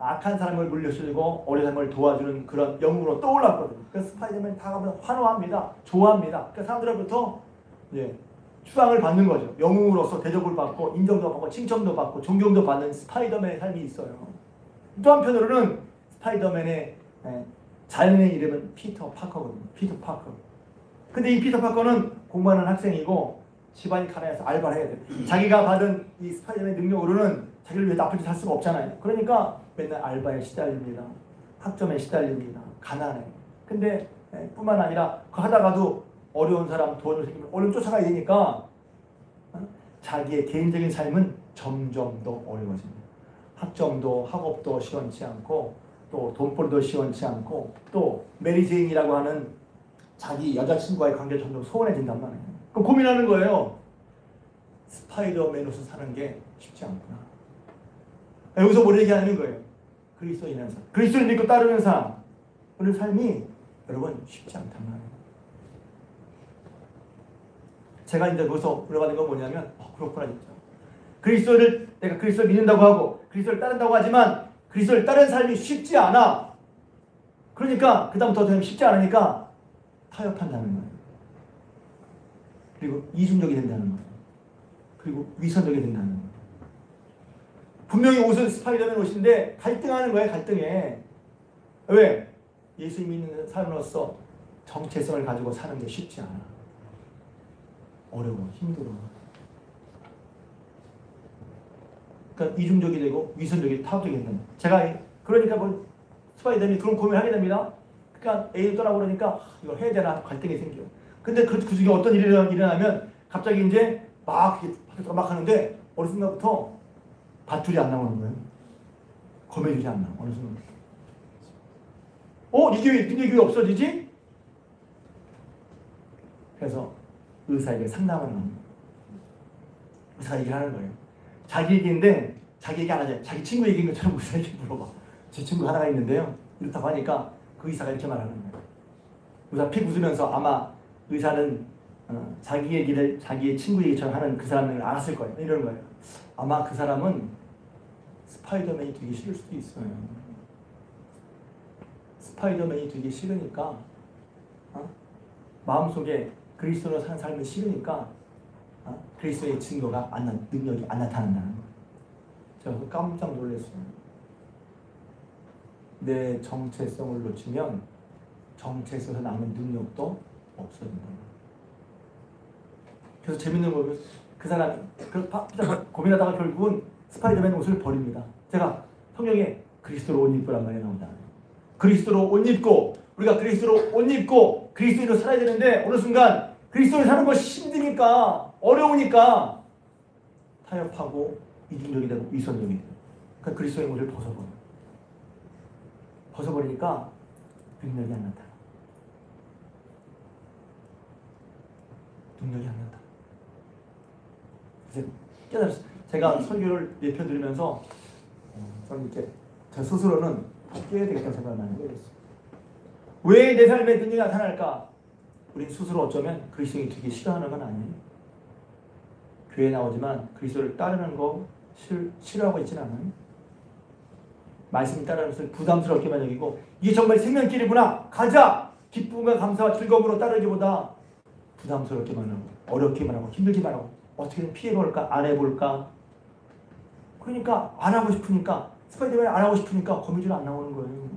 악한 사람을 물리치고 어린 사람을 도와주는 그런 영웅으로 떠올랐거든요. 그래서 스파이더맨 다 가면 환호합니다. 좋아합니다. 그러니까 사람들로부터 추앙을 받는 거죠. 영웅으로서 대접을 받고 인정도 받고 칭찬도 받고 존경도 받는 스파이더맨의 삶이 있어요. 또 한편으로는 스파이더맨의 자연의 이름은 피터 파커거든요. 피터 파커. 근데 이 피터 파커는 공부하는 학생이고 집안이 가난해서 알바를 해야 돼요. 자기가 받은 이 스파이더맨 능력으로는 자기를 위해 나쁜 짓 할 수가 없잖아요. 그러니까 맨날 알바에 시달립니다. 학점에 시달립니다. 가난해. 근데 뿐만 아니라 그 하다가도 어려운 사람 돈을 생기면 얼른 쫓아가야 되니까 자기의 개인적인 삶은 점점 더 어려워집니다. 학점도 학업도 시원치 않고 또 돈벌이도 시원치 않고 또 메리제인이라고 하는 자기 여자친구와의 관계가 점점 소원해진단 말이에요. 그럼 고민하는 거예요. 스파이더맨으로서 사는 게 쉽지 않구나. 여기서 뭘 얘기하는 거예요? 그리스도인은 사람. 그리스도를 믿고 따르는 사람. 우리 삶이 여러분 쉽지 않단 말이에요. 제가 이제 거기서 올라가는 건 뭐냐면 그렇구나 진짜. 내가 그리스도를 믿는다고 하고 그리스도를 따른다고 하지만 그리스도를 따르는 삶이 쉽지 않아. 그러니까 그다음부터 더 쉽지 않으니까 타협한다는 거예요. 그리고 이중적이 된다는 거예요. 그리고 위선적이 된다는 거예요. 분명히 옷은 스파이더맨 옷인데 갈등하는 거예요. 갈등해. 왜? 예수 믿는 사람으로서 정체성을 가지고 사는 게 쉽지 않아. 어려워. 힘들어. 그러니까 이중적이 되고 위선적이 타협적이 된다. 제가 그러니까 뭐 스파이더맨이 그런 고민을 하게 됩니다. 그러니까 A를 떠나고 그러니까 이걸 해야 되나 갈등이 생겨. 근데 그 중에 어떤 일이 일어나면 갑자기 이제 막 하는데 어느 순간부터 밧줄이 안 나오는 거예요. 거미줄이 안 나와. 어느 순간부터. 니네 교회 없어지지? 그래서 의사에게 상담을 합니다. 의사가 얘기를 하는 거예요. 자기 얘기인데 자기 얘기 안 하죠. 자기 친구 얘기인 것처럼 의사에게 물어봐. 제 친구 하나가 있는데요. 이렇다고 하니까 그 의사가 이렇게 말하는 거예요. 의사 픽 웃으면서 아마 의사는 자기 얘기를 자기의 친구 얘기처럼 하는 그 사람을 알았을 거예요. 이러는 거예요. 아마 그 사람은 스파이더맨이 되기 싫을 수도 있어요. 스파이더맨이 되기 싫으니까 마음속에 그리스도로 사는 삶이 싫으니까 그리스도의 능력이 안 나타난다는 거예요. 제가 깜짝 놀랐어요. 내 정체성을 놓치면 정체성에서 남은 능력도 없어진다. 그래서 재밌는 거예요. 그 사람이 고민하다가 결국은 스파이더맨 옷을 버립니다. 제가 성경에 그리스도로 옷 입고란 말이 나오잖아요. 그리스도로 옷 입고 우리가 그리스도로 옷 입고 그리스도로 살아야 되는데 어느 순간 그리스도로 사는 것이 힘드니까 어려우니까 타협하고 이중적이 되고 위선적이 되고 그러니까 그리스도의 옷을 벗어버리니까 능력이 안 나타나. 능력이 안 나타나. 그래서 깨달았어요. 제가 설교를 예표드리면서 저는 이렇게 제 스스로는 바뀌어야 되겠다는 생각을 많이 하게 됐어요. 왜 내 삶에 능력이 나타날까? 우린 스스로 어쩌면 그리스도인이 되게 싫어하는 건 아니에요. 교회에 나오지만 그리스도를 따르는 거 싫어하고 있지는 않아요. 말씀 따르는 것을 부담스럽게만 여기고 이게 정말 생명길이구나 가자 기쁨과 감사와 즐거움으로 따르기보다 부담스럽게만 하고 어렵게만 하고 힘들기만 하고 어떻게든 피해볼까 안 해볼까 그러니까 안 하고 싶으니까 스파이더맨 안 하고 싶으니까 거미줄 안 나오는 거예요.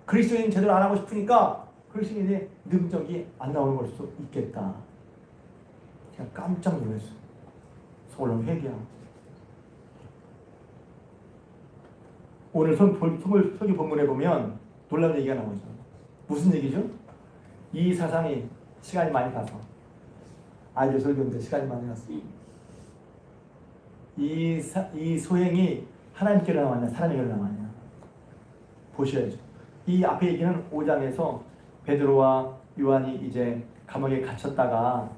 그리스도인 제대로 안 하고 싶으니까 그리스도인의 능력이 안 나오는 걸 수도 있겠다. 제가 깜짝 놀랐어요. 서울론 회개야. 오늘 설교 본문에 보면 놀라운 얘기가 나오죠. 무슨 얘기죠? 이 사상이 시간이 많이 가서 아이들 설교인데 시간이 많이 갔어. 이 소행이 하나님께로 나왔냐 사람에게로 나왔냐 보셔야죠. 이 앞에 얘기는 5장에서 베드로와 요한이 이제 감옥에 갇혔다가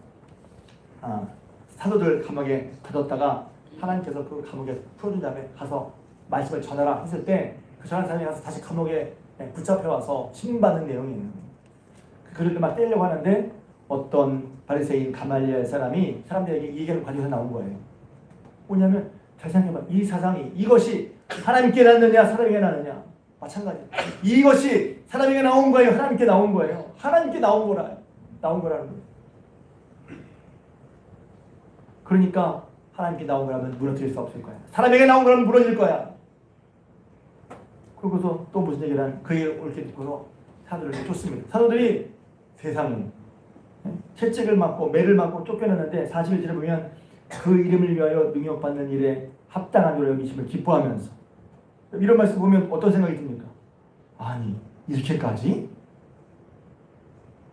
사도들 감옥에 가뒀다가 하나님께서 그 감옥에 풀어준 다음에 가서 말씀을 전하라 했을 때 그 전한 사람이 가서 다시 감옥에 붙잡혀와서 신받는 내용이에요. 그들을 막 떼려고 하는데 어떤 바리새인 가말리엘 사람이 사람들에게 이 얘기를 가지고 나온 거예요. 뭐냐면 잘 생각해봐. 이 사상이 이것이 하나님께 났느냐 사람에게 났느냐 마찬가지. 이것이 사람에게 나온 거예요. 하나님께 나온 거예요. 하나님께 나온 거라는 거예요. 그러니까 하나님께 나온 거라면 무너뜨릴 수 없을 거야. 사람에게 나온 거라면 무너질 거야. 그러고서 또 무슨 얘기를 하는 그 얘기를 옳게 듣고서 사도들을 쫓습니다. 사도들이 세상에 채찍을 맞고 매를 맞고 쫓겨났는데 41절에 보면 그 이름을 위하여 능력받는 일에 합당한 줄 여기심을 기뻐하면서 이런 말씀 보면 어떤 생각이 듭니까? 아니 이렇게까지?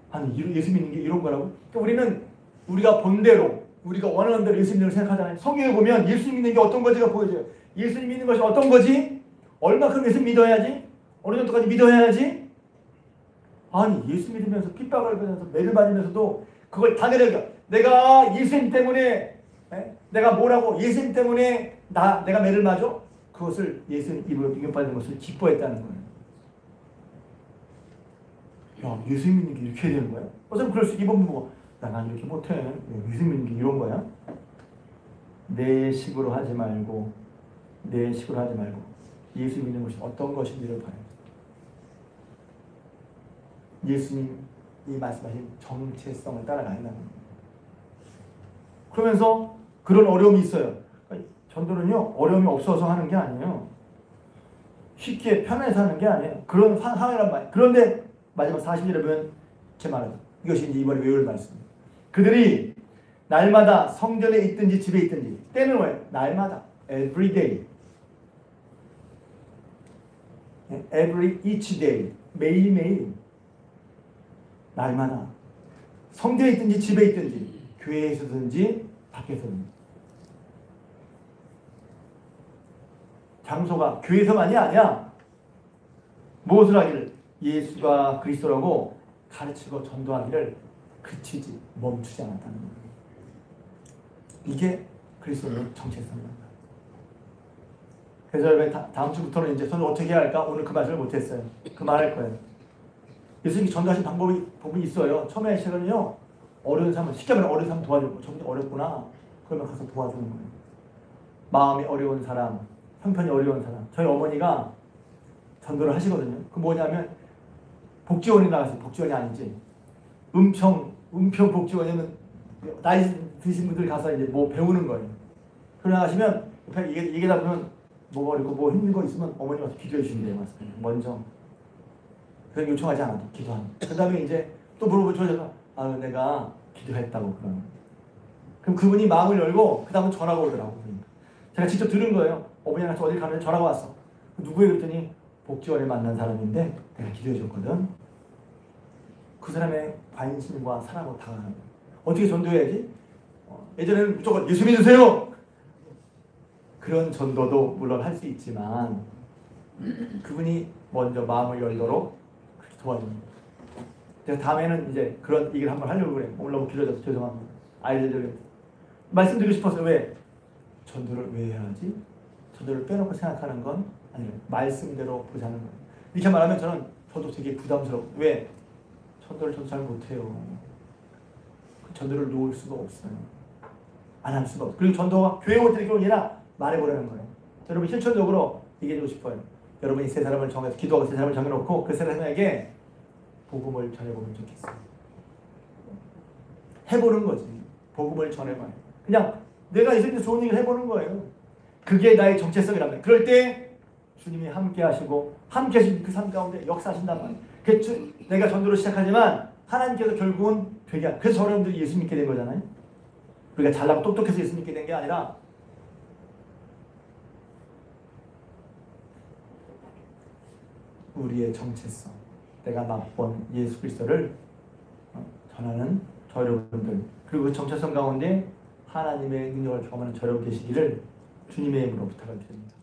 아니 예수 믿는 게 이런 거라고? 그러니까 우리는 우리가 본대로 우리가 원하는 대로 예수 믿는 걸 생각하잖아요. 성경에 보면 예수 믿는 게 어떤 거지가 보여져요. 예수 믿는 것이 어떤 거지? 얼마큼 예수 믿어야지? 어느 정도까지 믿어야지? 아니 예수 믿으면서 핍박을 받으면서 매를 받으면서도 그걸 다 내려가. 내가 예수님 때문에 내가 뭐라고 예수님 때문에 내가 매를 맞아? 그것을 예수님 입으로 능력받는 것을 기뻐했다는 거예요. 야 예수 믿는 게 이렇게 되는 거야? 어차피 그럴 수 이번 보고 난 이렇게 못해. 예수 믿는 게 이런 거야? 내 식으로 하지 말고 예수 믿는 것이 어떤 것인지를 봐요. 예수님이 말씀하신 정체성을 따라가야 한다는 거예요. 그러면서 그런 어려움이 있어요. 전도는요 어려움이 없어서 하는 게 아니에요. 쉽게 편해서 하는 게 아니에요. 그런 상황이란 말이에요. 그런데 마지막 40절에 보면 이렇게 말해요. 이것이 이제 이번에 외울 말씀이에요. 그들이 날마다 성전에 있든지 집에 있든지 때는 왜? 날마다 every day each day 매일매일 날마다 성전에 있든지 집에 있든지 교회에서든지 밖에서든지 장소가 교회에서만이 아니야. 무엇을 하기를? 예수가 그리스도라고 가르치고 전도하기를 그치지 멈추지 않았다는 거예요. 이게 그리스도의 정체성입니다. 그래서 여러분 다음 주부터는 이제 저는 어떻게 해야 할까? 오늘 그 말씀을 못했어요. 그 말할 거예요. 예수님이 전도하신 방법이 있어요. 처음에 시작은요 어려운 사람 쉽게 말하면 어려운 사람 도와주고 저분이 어렵구나 그러면 가서 도와주는 거예요. 마음이 어려운 사람, 형편이 어려운 사람. 저희 어머니가 전도를 하시거든요. 그 뭐냐면 복지원이 나가서 복지원이 아니지 은평 복지원이면 나이 드신 분들 가서 이제 뭐 배우는 거예요. 그러나 하시면 얘기하다 보면 뭐가 어렵고 뭐 힘든 거 있으면 어머니 와서 기도해 주신대요. 먼저. 그건 요청하지 않아도 기도하는. 그 다음에 이제 또 물어보면 저희가 내가 기도했다고 그러는. 그럼 그분이 마음을 열고 그 다음에 전화가 오더라고. 제가 직접 들은 거예요. 어머니랑 저 어디 가는데 전화가 왔어. 누구예요? 그랬더니 복지원에 만난 사람인데 내가 기도해 줬거든. 그 사람의 관심과 사랑으로 다가가는 거예요. 어떻게 전도해야지? 예전에는 무조건 예수 믿으세요! 그런 전도도 물론 할 수 있지만 그분이 먼저 마음을 열도록 그렇게 도와줍니다. 제가 다음에는 이제 그런 얘기를 한번 하려고 그래요. 오늘 너무 길어져서 죄송합니다. 아이들 말씀드리고 싶어서 왜? 전도를 왜 해야 하지? 전도를 빼놓고 생각하는 건 아니에요. 말씀대로 보자는 거예요. 이렇게 말하면 저도 되게 부담스럽고 왜? 전도를 저도 잘 못해요. 그 전도를 놓을 수가 없어요. 안 할 수가 없어요. 그리고 전도가 교회 올 때 이렇게 아니라 말해보라는 거예요. 여러분 실천적으로 얘기해주고 싶어요. 여러분이 세 사람을 정해서 기도하고 세 사람을 정해놓고 그 세 사람에게 복음을 전해보면 좋겠어요. 해보는 거지. 복음을 전해봐요. 그냥 내가 있을 때 좋은 얘기를 해보는 거예요. 그게 나의 정체성이랍니다. 그럴 때 주님이 함께 하시고 함께 하신 그 삶 가운데 역사하신단 말이에요. 내가 전도를 시작하지만 하나님께서 결국은 되게 그래서 여러분들이 예수 믿게 된 거잖아요. 우리가 잘나고 똑똑해서 예수 믿게 된 게 아니라 우리의 정체성, 내가 맛본 예수 그리스도를 전하는 저 여러분들, 그리고 그 정체성 가운데 하나님의 능력을 경험하는 저 여러분 되시기를 주님의 이름으로 부탁을 드립니다.